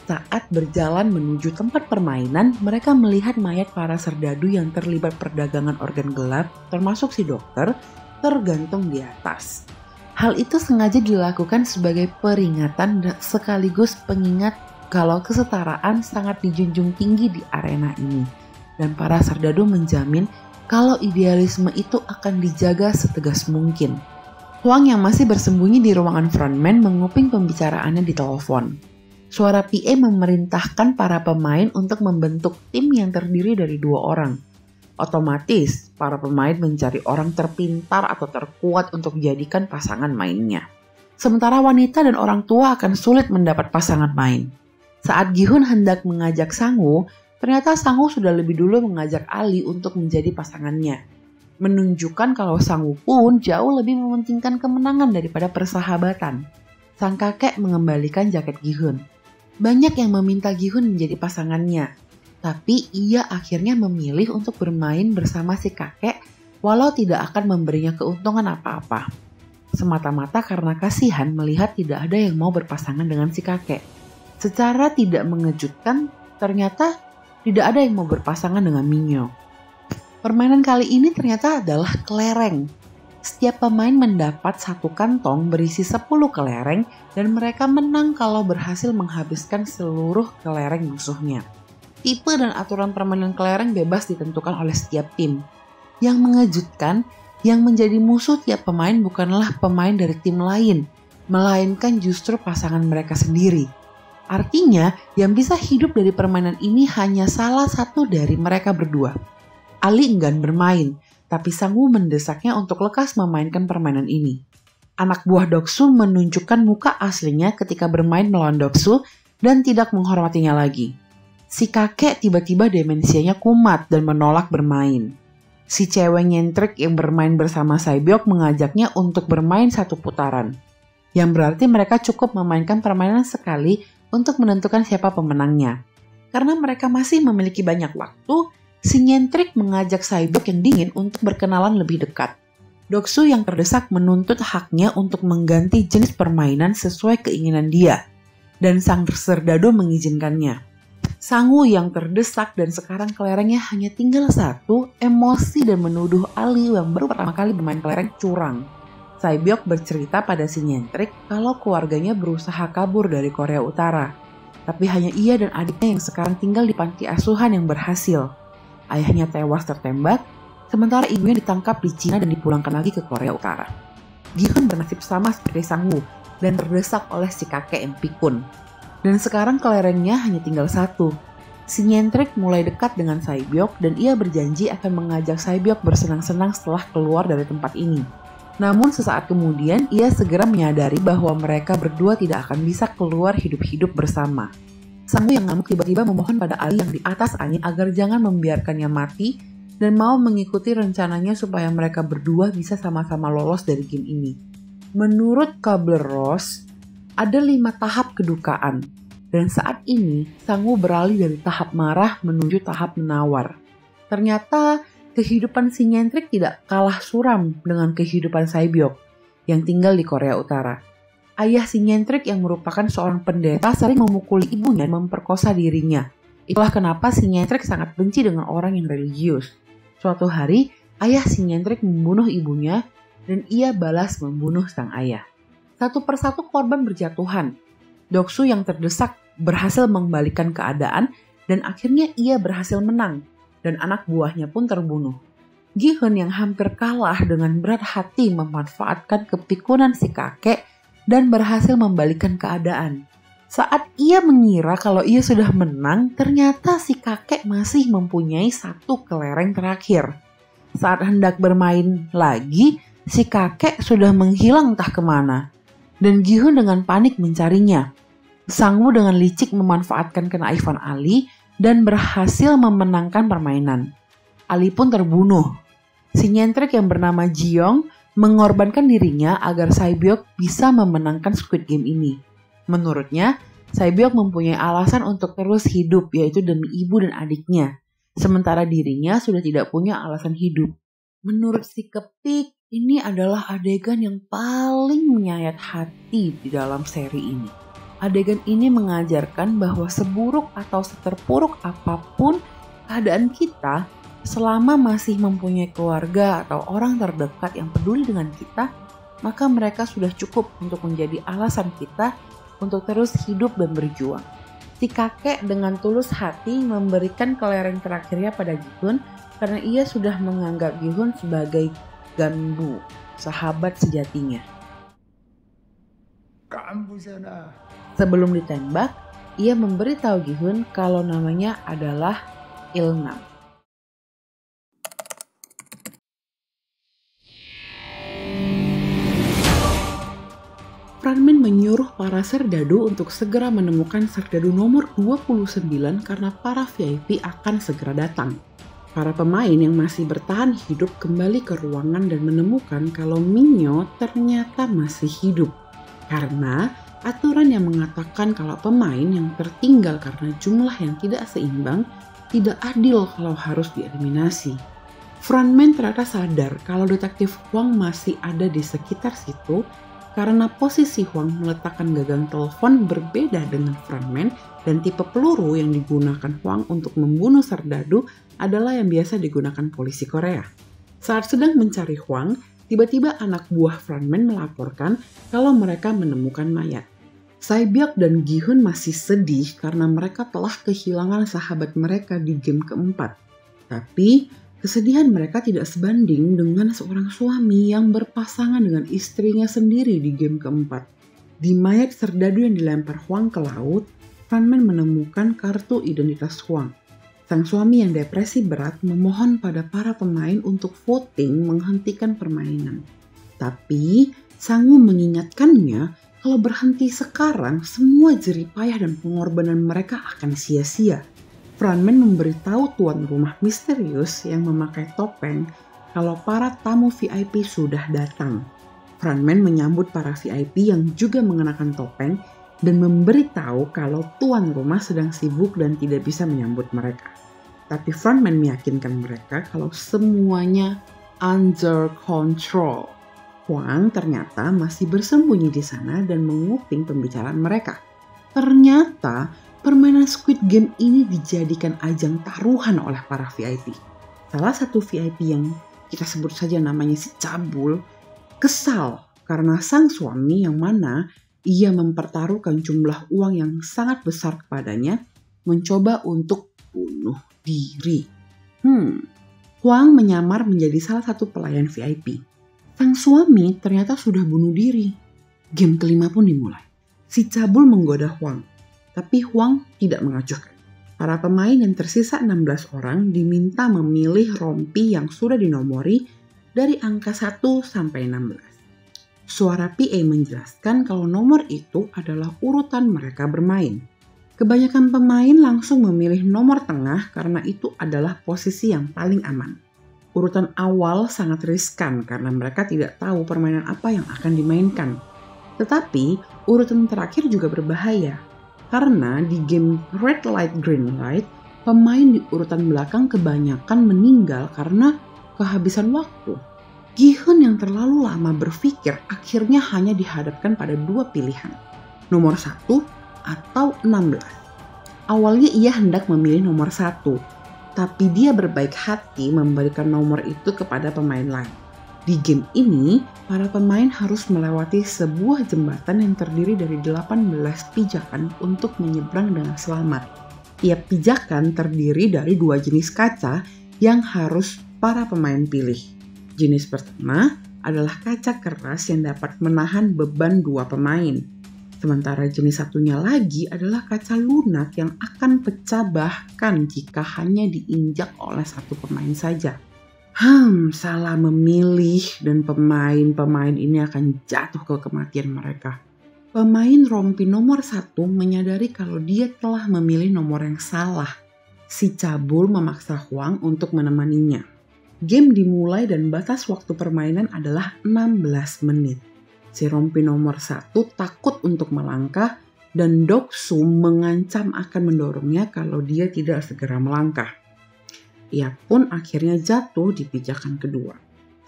Saat berjalan menuju tempat permainan, mereka melihat mayat para serdadu yang terlibat perdagangan organ gelap, termasuk si dokter, tergantung di atas. Hal itu sengaja dilakukan sebagai peringatan dan sekaligus pengingat kalau kesetaraan sangat dijunjung tinggi di arena ini. Dan para serdadu menjamin kalau idealisme itu akan dijaga setegas mungkin. Huang yang masih bersembunyi di ruangan frontman menguping pembicaraannya di telepon. Suara PA memerintahkan para pemain untuk membentuk tim yang terdiri dari 2 orang. Otomatis, para pemain mencari orang terpintar atau terkuat untuk dijadikan pasangan mainnya. Sementara wanita dan orang tua akan sulit mendapat pasangan main. Saat Gi-hun hendak mengajak Sang-woo, ternyata Sang-woo sudah lebih dulu mengajak Ali untuk menjadi pasangannya. Menunjukkan kalau Sang-woo pun jauh lebih mementingkan kemenangan daripada persahabatan. Sang kakek mengembalikan jaket Gi-hun. Banyak yang meminta Gi-hun menjadi pasangannya, tapi ia akhirnya memilih untuk bermain bersama si kakek walau tidak akan memberinya keuntungan apa-apa. Semata-mata karena kasihan melihat tidak ada yang mau berpasangan dengan si kakek. Secara tidak mengejutkan, ternyata tidak ada yang mau berpasangan dengan Minyo. Permainan kali ini ternyata adalah kelereng. Setiap pemain mendapat 1 kantong berisi 10 kelereng dan mereka menang kalau berhasil menghabiskan seluruh kelereng musuhnya. Tipe dan aturan permainan kelereng bebas ditentukan oleh setiap tim. Yang mengejutkan, yang menjadi musuh tiap pemain bukanlah pemain dari tim lain, melainkan justru pasangan mereka sendiri. Artinya, yang bisa hidup dari permainan ini hanya salah satu dari mereka berdua. Ali enggan bermain, tapi Sang-woo mendesaknya untuk lekas memainkan permainan ini. Anak buah Doksu menunjukkan muka aslinya ketika bermain melawan Doksu dan tidak menghormatinya lagi. Si kakek tiba-tiba demensianya kumat dan menolak bermain. Si cewek nyentrik yang bermain bersama Sae-byok mengajaknya untuk bermain 1 putaran. Yang berarti mereka cukup memainkan permainan sekali untuk menentukan siapa pemenangnya. Karena mereka masih memiliki banyak waktu, si nyentrik mengajak Sae-byok yang dingin untuk berkenalan lebih dekat. Doksu yang terdesak menuntut haknya untuk mengganti jenis permainan sesuai keinginan dia, dan sang serdadu mengizinkannya. Sang-woo yang terdesak dan sekarang kelerengnya hanya tinggal 1, emosi dan menuduh Ali yang baru pertama kali bermain kelereng curang. Sae-byok bercerita pada si nyentrik kalau keluarganya berusaha kabur dari Korea Utara. Tapi hanya ia dan adiknya yang sekarang tinggal di panti asuhan yang berhasil. Ayahnya tewas tertembak, sementara ibunya ditangkap di Cina dan dipulangkan lagi ke Korea Utara. Gi-hun bernasib sama seperti Sang-woo dan terdesak oleh si kakek yang pikun. Dan sekarang kelerengnya hanya tinggal 1. Si nyentrik mulai dekat dengan Sae-byeok dan ia berjanji akan mengajak Sae-byeok bersenang-senang setelah keluar dari tempat ini. Namun sesaat kemudian ia segera menyadari bahwa mereka berdua tidak akan bisa keluar hidup-hidup bersama. Sang-woo yang ngamuk tiba-tiba memohon pada Ali yang di atas angin agar jangan membiarkannya mati dan mau mengikuti rencananya supaya mereka berdua bisa sama-sama lolos dari game ini. Menurut Kubler-Ross, ada 5 tahap kedukaan. Dan saat ini, Sang-woo beralih dari tahap marah menuju tahap menawar. Ternyata, kehidupan si nyentrik tidak kalah suram dengan kehidupan Sae-byeok yang tinggal di Korea Utara. Ayah si nyentrik yang merupakan seorang pendeta sering memukuli ibunya dan memperkosa dirinya. Itulah kenapa si nyentrik sangat benci dengan orang yang religius. Suatu hari, ayah si nyentrik membunuh ibunya dan ia balas membunuh sang ayah. Satu persatu korban berjatuhan. Doksu yang terdesak berhasil mengembalikan keadaan dan akhirnya ia berhasil menang dan anak buahnya pun terbunuh. Gi-hun yang hampir kalah dengan berat hati memanfaatkan kepikunan si kakek dan berhasil membalikan keadaan. Saat ia mengira kalau ia sudah menang, ternyata si kakek masih mempunyai satu kelereng terakhir. Saat hendak bermain lagi, si kakek sudah menghilang entah kemana. Dan Gi-hun dengan panik mencarinya. Sang-woo dengan licik memanfaatkan kenaifan Ali dan berhasil memenangkan permainan. Ali pun terbunuh. Si nyentrik yang bernama Ji-young mengorbankan dirinya agar Sae-byeok bisa memenangkan Squid Game ini. Menurutnya, Sae-byeok mempunyai alasan untuk terus hidup, yaitu demi ibu dan adiknya. Sementara dirinya sudah tidak punya alasan hidup. Menurut si Kepik, ini adalah adegan yang paling menyayat hati di dalam seri ini. Adegan ini mengajarkan bahwa seburuk atau seterpuruk apapun keadaan kita, selama masih mempunyai keluarga atau orang terdekat yang peduli dengan kita, maka mereka sudah cukup untuk menjadi alasan kita untuk terus hidup dan berjuang. Si kakek dengan tulus hati memberikan kelereng terakhirnya pada Gi-hun karena ia sudah menganggap Gi-hun sebagai Ganbu, sahabat sejatinya. Sebelum ditembak, ia memberitahu Gi-hun kalau namanya adalah Il-nam. Frontman menyuruh para serdadu untuk segera menemukan serdadu nomor 29 karena para VIP akan segera datang. Para pemain yang masih bertahan hidup kembali ke ruangan dan menemukan kalau Minyo ternyata masih hidup. Karena aturan yang mengatakan kalau pemain yang tertinggal karena jumlah yang tidak seimbang tidak adil kalau harus dieliminasi. Frontman ternyata sadar kalau detektif Hwang masih ada di sekitar situ karena posisi Hwang meletakkan gagang telepon berbeda dengan Frontman dan tipe peluru yang digunakan Hwang untuk membunuh serdadu adalah yang biasa digunakan polisi Korea. Saat sedang mencari Hwang, tiba-tiba anak buah Frontman melaporkan kalau mereka menemukan mayat. Sae-byeok dan Gi-hun masih sedih karena mereka telah kehilangan sahabat mereka di game keempat. Tapi, kesedihan mereka tidak sebanding dengan seorang suami yang berpasangan dengan istrinya sendiri di game keempat. Di mayat serdadu yang dilempar Hwang ke laut, Frontman menemukan kartu identitas Hwang. Sang suami yang depresi berat memohon pada para pemain untuk voting menghentikan permainan. Tapi, Sang-woo mengingatkannya kalau berhenti sekarang semua jerih payah dan pengorbanan mereka akan sia-sia. Frontman memberitahu tuan rumah misterius yang memakai topeng kalau para tamu VIP sudah datang. Frontman menyambut para VIP yang juga mengenakan topeng dan memberitahu kalau tuan rumah sedang sibuk dan tidak bisa menyambut mereka. Tapi Frontman meyakinkan mereka kalau semuanya under control. Hwang ternyata masih bersembunyi di sana dan menguping pembicaraan mereka. Ternyata permainan Squid Game ini dijadikan ajang taruhan oleh para VIP. Salah satu VIP yang kita sebut saja namanya si Cabul, kesal karena sang suami yang mana ia mempertaruhkan jumlah uang yang sangat besar kepadanya, mencoba untuk bunuh diri. Hwang menyamar menjadi salah satu pelayan VIP. Sang suami ternyata sudah bunuh diri. Game kelima pun dimulai. Si Cabul menggoda Hwang, tapi Hwang tidak mengacuhkan. Para pemain yang tersisa 16 orang diminta memilih rompi yang sudah dinomori dari angka 1 sampai 16. Suara PA menjelaskan kalau nomor itu adalah urutan mereka bermain. Kebanyakan pemain langsung memilih nomor tengah karena itu adalah posisi yang paling aman. Urutan awal sangat riskan karena mereka tidak tahu permainan apa yang akan dimainkan. Tetapi, urutan terakhir juga berbahaya. Karena di game Red Light Green Light, pemain di urutan belakang kebanyakan meninggal karena kehabisan waktu. Gi-hun yang terlalu lama berpikir akhirnya hanya dihadapkan pada dua pilihan. Nomor 1 atau 16. Awalnya ia hendak memilih nomor 1, tapi dia berbaik hati memberikan nomor itu kepada pemain lain. Di game ini, para pemain harus melewati sebuah jembatan yang terdiri dari 18 pijakan untuk menyeberang dengan selamat. Tiap pijakan terdiri dari 2 jenis kaca yang harus para pemain pilih. Jenis pertama adalah kaca keras yang dapat menahan beban 2 pemain. Sementara jenis satunya lagi adalah kaca lunak yang akan pecah bahkan jika hanya diinjak oleh satu pemain saja. Salah memilih dan pemain-pemain ini akan jatuh ke kematian mereka. Pemain rompi nomor 1 menyadari kalau dia telah memilih nomor yang salah. Si cabul memaksa Hwang untuk menemaninya. Game dimulai dan batas waktu permainan adalah 16 menit. Si rompi nomor 1 takut untuk melangkah dan Doksu mengancam akan mendorongnya kalau dia tidak segera melangkah. Ia pun akhirnya jatuh di pijakan kedua.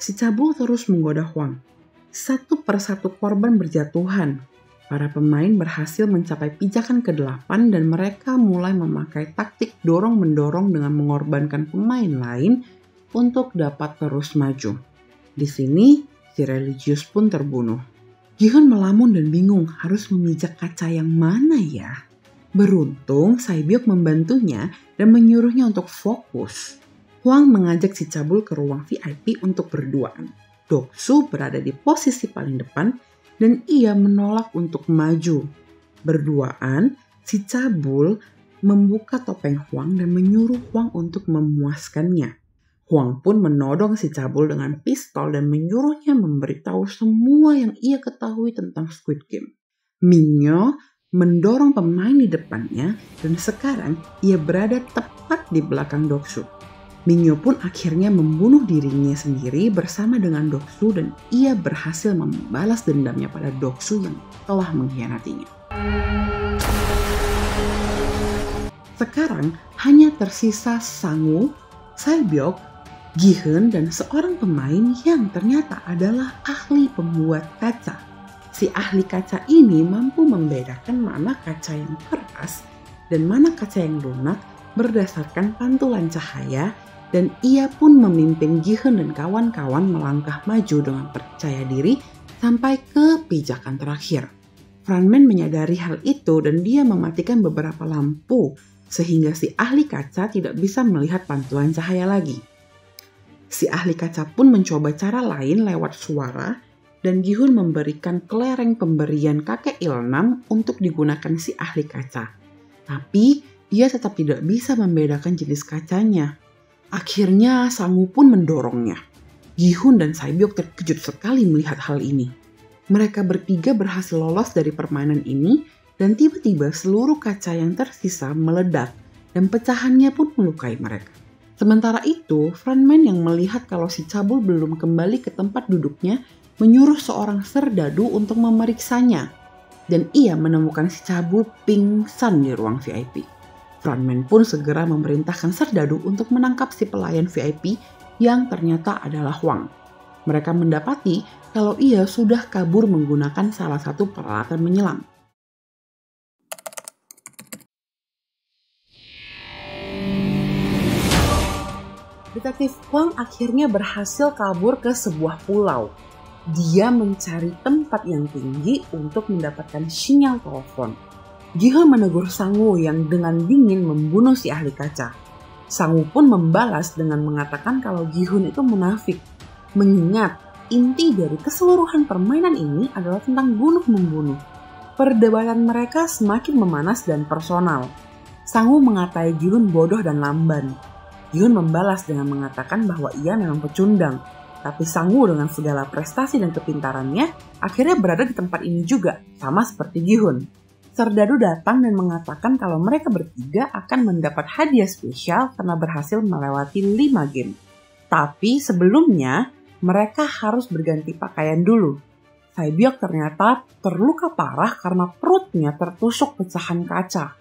Si cabul terus menggoda Hwang. Satu persatu korban berjatuhan. Para pemain berhasil mencapai pijakan ke-8 dan mereka mulai memakai taktik dorong-mendorong dengan mengorbankan pemain lain untuk dapat terus maju. Di sini, si religius pun terbunuh. Gi-hun melamun dan bingung harus memijak kaca yang mana ya. Beruntung, Sae-byok membantunya dan menyuruhnya untuk fokus. Hwang mengajak si cabul ke ruang VIP untuk berduaan. Doksu berada di posisi paling depan dan ia menolak untuk maju. Berduaan, si cabul membuka topeng Hwang dan menyuruh Hwang untuk memuaskannya. Hwang pun menodong si cabul dengan pistol dan menyuruhnya memberitahu semua yang ia ketahui tentang Squid Game. Minyo mendorong pemain di depannya dan sekarang ia berada tepat di belakang Doksu. Minyo pun akhirnya membunuh dirinya sendiri bersama dengan Doksu dan ia berhasil membalas dendamnya pada Doksu yang telah mengkhianatinya. Sekarang hanya tersisa Sang-woo, Sae-byok, Gi-hun dan seorang pemain yang ternyata adalah ahli pembuat kaca. Si ahli kaca ini mampu membedakan mana kaca yang keras dan mana kaca yang lunak berdasarkan pantulan cahaya dan ia pun memimpin Gi-hun dan kawan-kawan melangkah maju dengan percaya diri sampai ke pijakan terakhir. Frontman menyadari hal itu dan dia mematikan beberapa lampu sehingga si ahli kaca tidak bisa melihat pantulan cahaya lagi. Si ahli kaca pun mencoba cara lain lewat suara dan Gi-hun memberikan kelereng pemberian kakek Ilnam untuk digunakan si ahli kaca. Tapi ia tetap tidak bisa membedakan jenis kacanya. Akhirnya Sang-woo pun mendorongnya. Gi-hun dan Sae-byok terkejut sekali melihat hal ini. Mereka bertiga berhasil lolos dari permainan ini dan tiba-tiba seluruh kaca yang tersisa meledak dan pecahannya pun melukai mereka. Sementara itu, frontman yang melihat kalau si cabul belum kembali ke tempat duduknya menyuruh seorang serdadu untuk memeriksanya. Dan ia menemukan si cabul pingsan di ruang VIP. Frontman pun segera memerintahkan serdadu untuk menangkap si pelayan VIP yang ternyata adalah Hwang. Mereka mendapati kalau ia sudah kabur menggunakan salah satu peralatan menyelam. Detektif Hwang akhirnya berhasil kabur ke sebuah pulau. Dia mencari tempat yang tinggi untuk mendapatkan sinyal telepon. Gi-hun menegur Sang-woo yang dengan dingin membunuh si ahli kaca. Sang-woo pun membalas dengan mengatakan kalau Gi-hun itu munafik. Mengingat inti dari keseluruhan permainan ini adalah tentang bunuh-membunuh. Perdebatan mereka semakin memanas dan personal. Sang-woo mengatai Gi-hun bodoh dan lamban. Gi-hun membalas dengan mengatakan bahwa ia memang pecundang. Tapi Sang-woo dengan segala prestasi dan kepintarannya akhirnya berada di tempat ini juga, sama seperti Gi-hun. Serdadu datang dan mengatakan kalau mereka bertiga akan mendapat hadiah spesial karena berhasil melewati 5 game. Tapi sebelumnya mereka harus berganti pakaian dulu. Sae-byok ternyata terluka parah karena perutnya tertusuk pecahan kaca.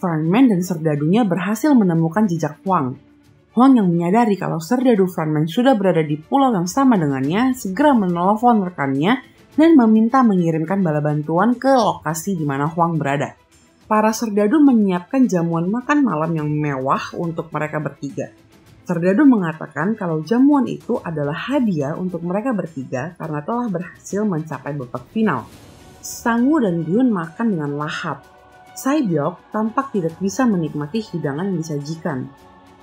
Frontman dan serdadunya berhasil menemukan jejak Hwang. Hwang yang menyadari kalau serdadu frontman sudah berada di pulau yang sama dengannya segera menelepon rekannya dan meminta mengirimkan bala bantuan ke lokasi di mana Hwang berada. Para serdadu menyiapkan jamuan makan malam yang mewah untuk mereka bertiga. Serdadu mengatakan kalau jamuan itu adalah hadiah untuk mereka bertiga karena telah berhasil mencapai babak final. Sang-woo dan Gi-hun makan dengan lahap. Sae-byok tampak tidak bisa menikmati hidangan yang disajikan.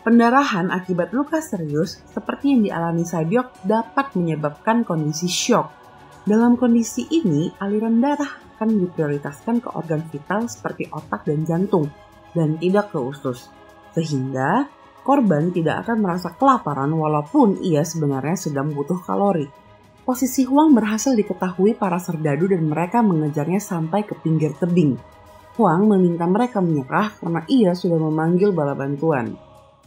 Pendarahan akibat luka serius seperti yang dialami Sae-byok dapat menyebabkan kondisi syok. Dalam kondisi ini, aliran darah akan diprioritaskan ke organ vital seperti otak dan jantung, dan tidak ke usus. Sehingga, korban tidak akan merasa kelaparan walaupun ia sebenarnya sedang butuh kalori. Posisi Hwang berhasil diketahui para serdadu dan mereka mengejarnya sampai ke pinggir tebing. Hwang meminta mereka menyerah karena ia sudah memanggil bala bantuan.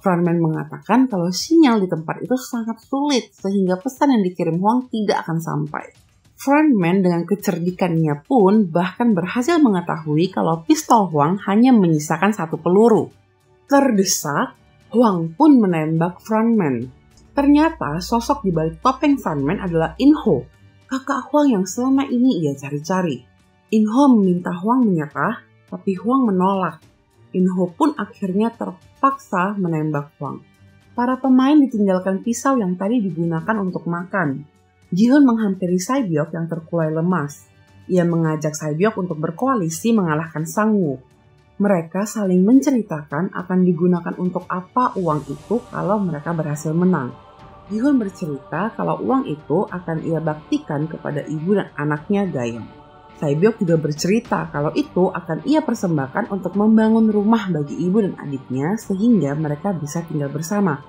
Frontman mengatakan kalau sinyal di tempat itu sangat sulit sehingga pesan yang dikirim Hwang tidak akan sampai. Frontman dengan kecerdikannya pun bahkan berhasil mengetahui kalau pistol Hwang hanya menyisakan 1 peluru. Terdesak, Hwang pun menembak Frontman. Ternyata sosok di balik topeng Frontman adalah In-ho, kakak Hwang yang selama ini ia cari-cari. In-ho meminta Hwang menyerah, tapi Hwang menolak. In-ho pun akhirnya terpaksa menembak Hwang. Para pemain ditinggalkan pisau yang tadi digunakan untuk makan. Gi-hun menghampiri Sae-byok yang terkulai lemas. Ia mengajak Sae-byok untuk berkoalisi mengalahkan Sang-woo. Mereka saling menceritakan akan digunakan untuk apa uang itu kalau mereka berhasil menang. Gi-hun bercerita kalau uang itu akan ia baktikan kepada ibu dan anaknya Gayem. Sae-byok juga bercerita kalau itu akan ia persembahkan untuk membangun rumah bagi ibu dan adiknya sehingga mereka bisa tinggal bersama.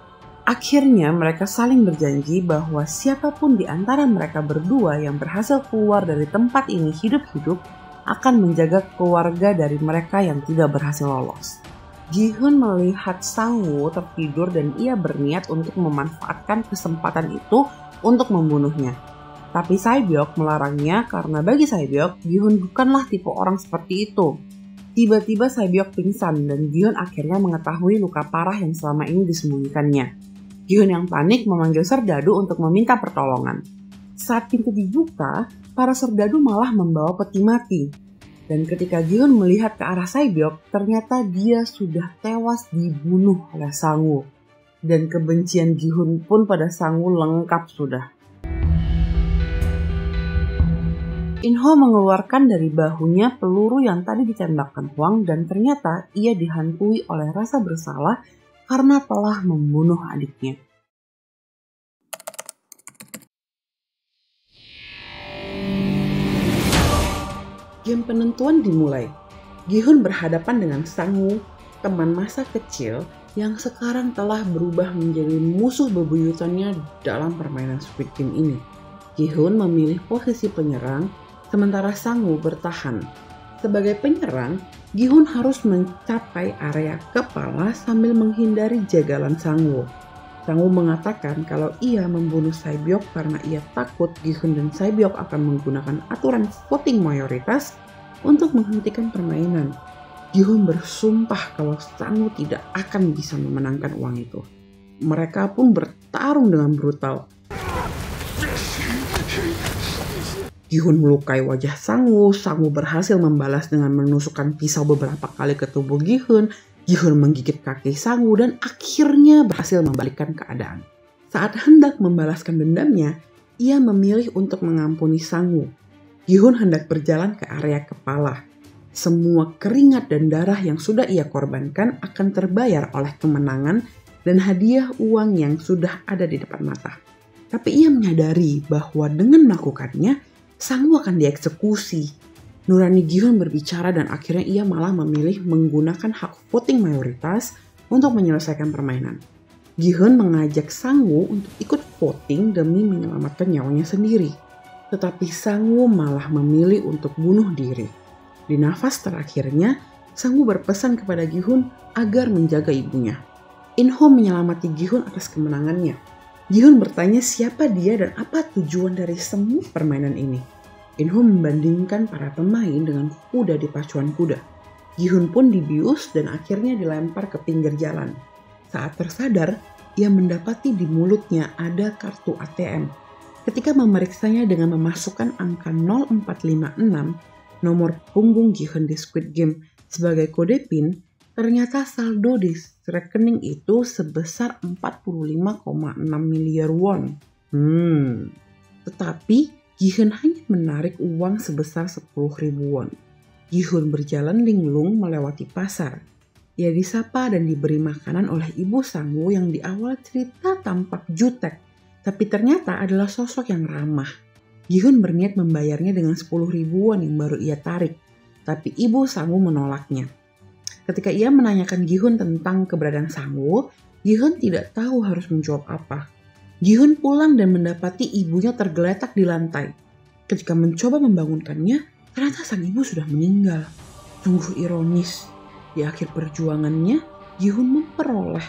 Akhirnya mereka saling berjanji bahwa siapapun di antara mereka berdua yang berhasil keluar dari tempat ini hidup-hidup akan menjaga keluarga dari mereka yang tidak berhasil lolos. Gi-hun melihat Sang-woo tertidur dan ia berniat untuk memanfaatkan kesempatan itu untuk membunuhnya. Tapi Sae-byok melarangnya karena bagi Sae-byok, Gi-hun bukanlah tipe orang seperti itu. Tiba-tiba Sae-byok pingsan dan Gi-hun akhirnya mengetahui luka parah yang selama ini disembunyikannya. Gi-hun yang panik memanggil serdadu untuk meminta pertolongan. Saat pintu dibuka, para serdadu malah membawa peti mati. Dan ketika Gi-hun melihat ke arah Sae-byok, ternyata dia sudah tewas dibunuh oleh Sang-woo. Dan kebencian Gi-hun pun pada Sang-woo lengkap sudah. In-ho mengeluarkan dari bahunya peluru yang tadi ditembakkan Hwang dan ternyata ia dihantui oleh rasa bersalah karena telah membunuh adiknya. Game penentuan dimulai. Gi-hun berhadapan dengan Sang-woo, teman masa kecil yang sekarang telah berubah menjadi musuh bebuyutannya dalam permainan Squid Game ini. Gi-hun memilih posisi penyerang, sementara Sang-woo bertahan. Sebagai penyerang, Gi-hun harus mencapai area kepala sambil menghindari jagalan Sang-woo. Sang-woo mengatakan kalau ia membunuh Sae-byok karena ia takut Gi-hun dan Sae-byok akan menggunakan aturan voting mayoritas untuk menghentikan permainan. Gi-hun bersumpah kalau Sang-woo tidak akan bisa memenangkan uang itu. Mereka pun bertarung dengan brutal. Gi-hun melukai wajah Sang-woo. Sang-woo berhasil membalas dengan menusukkan pisau beberapa kali ke tubuh Gi-hun. Gi-hun menggigit kaki Sang-woo dan akhirnya berhasil membalikkan keadaan. Saat hendak membalaskan dendamnya, ia memilih untuk mengampuni Sang-woo. Gi-hun hendak berjalan ke area kepala. Semua keringat dan darah yang sudah ia korbankan akan terbayar oleh kemenangan dan hadiah uang yang sudah ada di depan mata. Tapi ia menyadari bahwa dengan melakukannya, Sang-woo akan dieksekusi. Nurani Gi-hun berbicara dan akhirnya ia malah memilih menggunakan hak voting mayoritas untuk menyelesaikan permainan. Gi-hun mengajak Sang-woo untuk ikut voting demi menyelamatkan nyawanya sendiri. Tetapi Sang-woo malah memilih untuk bunuh diri. Di nafas terakhirnya, Sang-woo berpesan kepada Gi-hun agar menjaga ibunya. In-ho menyelamati Gi-hun atas kemenangannya. Gi-hun bertanya siapa dia dan apa tujuan dari semua permainan ini. In-ho membandingkan para pemain dengan kuda di pacuan kuda. Gi-hun pun dibius dan akhirnya dilempar ke pinggir jalan. Saat tersadar, ia mendapati di mulutnya ada kartu ATM. Ketika memeriksanya dengan memasukkan angka 0456, nomor punggung Gi-hun di Squid Game sebagai kode PIN, ternyata saldo di rekening itu sebesar 45,6 miliar won. Tetapi Gi-hun hanya menarik uang sebesar 10.000 won. Gi-hun berjalan linglung melewati pasar. Ia disapa dan diberi makanan oleh ibu Sang-woo yang di awal cerita tampak jutek, tapi ternyata adalah sosok yang ramah. Gi-hun berniat membayarnya dengan 10.000 won yang baru ia tarik, tapi ibu Sang-woo menolaknya. Ketika ia menanyakan Gi-hun tentang keberadaan Sang-woo, Gi-hun tidak tahu harus menjawab apa. Gi-hun pulang dan mendapati ibunya tergeletak di lantai. Ketika mencoba membangunkannya, ternyata sang ibu sudah meninggal. Sungguh ironis. Di akhir perjuangannya, Gi-hun memperoleh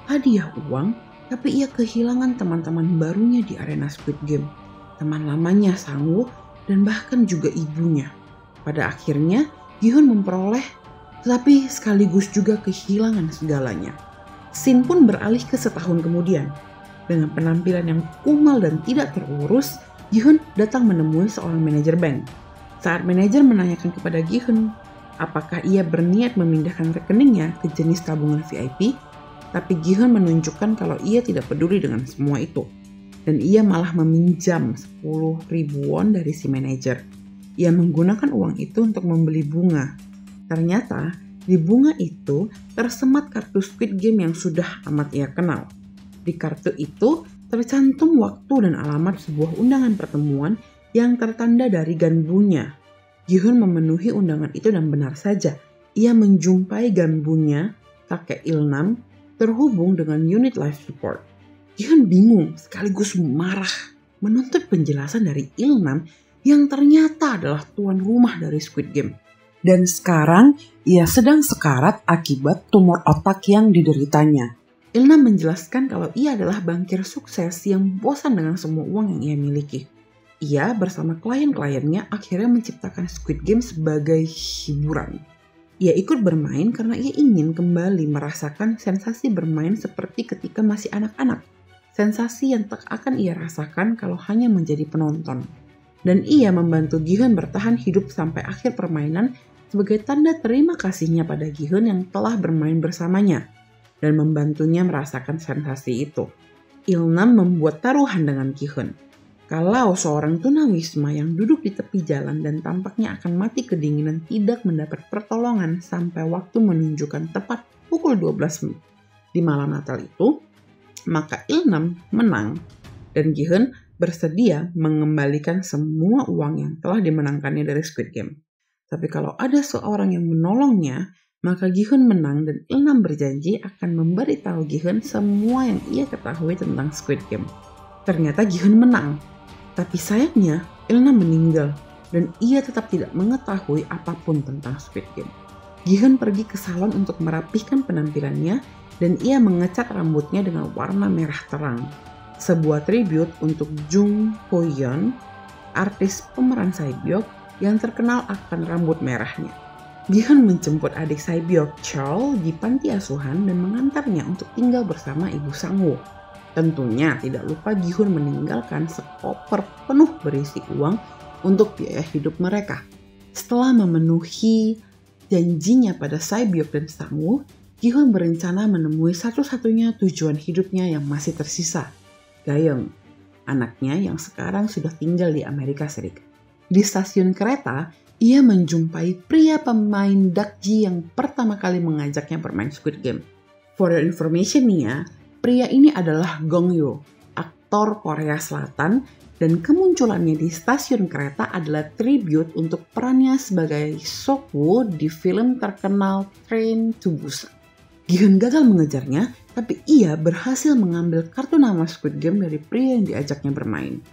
hadiah uang, tapi ia kehilangan teman-teman barunya di arena Squid Game. Teman lamanya Sang-woo dan bahkan juga ibunya. Pada akhirnya, Gi-hun memperoleh, tetapi sekaligus juga kehilangan segalanya. Scene pun beralih ke setahun kemudian. Dengan penampilan yang kumal dan tidak terurus, Gi-hun datang menemui seorang manajer bank. Saat manajer menanyakan kepada Gi-hun apakah ia berniat memindahkan rekeningnya ke jenis tabungan VIP, tapi Gi-hun menunjukkan kalau ia tidak peduli dengan semua itu. Dan ia malah meminjam 10.000 won dari si manajer. Ia menggunakan uang itu untuk membeli bunga. Ternyata di bunga itu tersemat kartu Squid Game yang sudah amat ia kenal. Di kartu itu tercantum waktu dan alamat sebuah undangan pertemuan yang tertanda dari ganbunya. Gi-hun memenuhi undangan itu dan benar saja, ia menjumpai ganbunya, kakek Il-nam, terhubung dengan unit life support. Gi-hun bingung sekaligus marah menuntut penjelasan dari Il-nam yang ternyata adalah tuan rumah dari Squid Game. Dan sekarang ia sedang sekarat akibat tumor otak yang dideritanya. Il-nam menjelaskan kalau ia adalah bankir sukses yang bosan dengan semua uang yang ia miliki. Ia bersama klien-kliennya akhirnya menciptakan Squid Game sebagai hiburan. Ia ikut bermain karena ia ingin kembali merasakan sensasi bermain seperti ketika masih anak-anak. Sensasi yang tak akan ia rasakan kalau hanya menjadi penonton. Dan ia membantu Gi-hun bertahan hidup sampai akhir permainan sebagai tanda terima kasihnya pada Gi-hun yang telah bermain bersamanya dan membantunya merasakan sensasi itu. Il-nam membuat taruhan dengan Gi-hun. Kalau seorang tunawisma yang duduk di tepi jalan dan tampaknya akan mati kedinginan tidak mendapat pertolongan sampai waktu menunjukkan tepat pukul 12 di malam Natal itu, maka Il-nam menang dan Gi-hun bersedia mengembalikan semua uang yang telah dimenangkannya dari Squid Game. Tapi kalau ada seorang yang menolongnya, maka Gi-hun menang dan Il-nam berjanji akan memberitahu Gi-hun semua yang ia ketahui tentang Squid Game. Ternyata Gi-hun menang. Tapi sayangnya, Il-nam meninggal dan ia tetap tidak mengetahui apapun tentang Squid Game. Gi-hun pergi ke salon untuk merapihkan penampilannya dan ia mengecat rambutnya dengan warna merah terang. Sebuah tribute untuk Jung Ho-yeon, artis pemeran Sae-byok yang terkenal akan rambut merahnya. Gi-hun menjemput adik Sae-byok, Cheol, di panti asuhan dan mengantarnya untuk tinggal bersama ibu Sang-woo. Tentunya tidak lupa Gi-hun meninggalkan sekoper penuh berisi uang untuk biaya hidup mereka. Setelah memenuhi janjinya pada Sae-byok dan Sang-woo, Gi-hun berencana menemui satu-satunya tujuan hidupnya yang masih tersisa, Ga-young, anaknya yang sekarang sudah tinggal di Amerika Serikat. Di stasiun kereta, ia menjumpai pria pemain Dakji yang pertama kali mengajaknya bermain Squid Game. For your information nih ya, pria ini adalah Gong Yoo, aktor Korea Selatan Dan kemunculannya di stasiun kereta adalah tribute untuk perannya sebagai Sok-woo di film terkenal Train to Busan. Gi-hun gagal mengejarnya, tapi ia berhasil mengambil kartu nama Squid Game dari pria yang diajaknya bermain.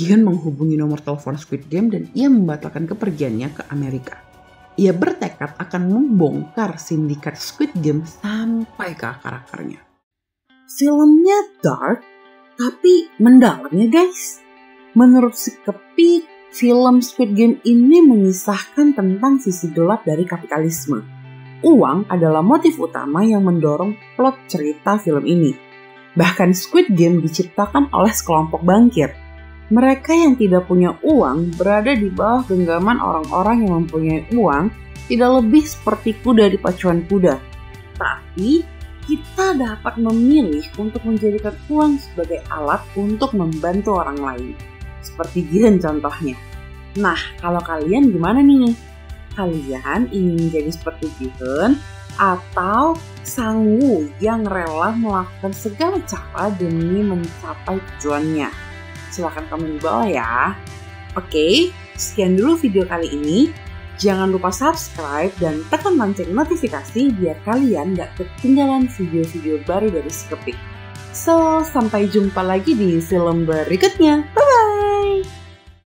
Gi-hun menghubungi nomor telepon Squid Game dan ia membatalkan kepergiannya ke Amerika. Ia bertekad akan membongkar sindikat Squid Game sampai ke akar-akarnya. Filmnya dark, tapi mendalamnya guys. Menurut si Kepi, film Squid Game ini mengisahkan tentang sisi gelap dari kapitalisme. Uang adalah motif utama yang mendorong plot cerita film ini. Bahkan Squid Game diciptakan oleh sekelompok bankir. Mereka yang tidak punya uang berada di bawah genggaman orang-orang yang mempunyai uang, tidak lebih seperti kuda di pacuan kuda. Tapi kita dapat memilih untuk menjadikan uang sebagai alat untuk membantu orang lain. Seperti Gi-hun contohnya. Nah, kalau kalian gimana nih? Kalian ingin menjadi seperti Gi-hun atau Sang-woo yang rela melakukan segala cara demi mencapai tujuannya? Silahkan komen di bawah ya. Oke, sekian dulu video kali ini. Jangan lupa subscribe dan tekan lonceng notifikasi biar kalian gak ketinggalan video-video baru dari si Kepik. So, sampai jumpa lagi di film berikutnya. Bye!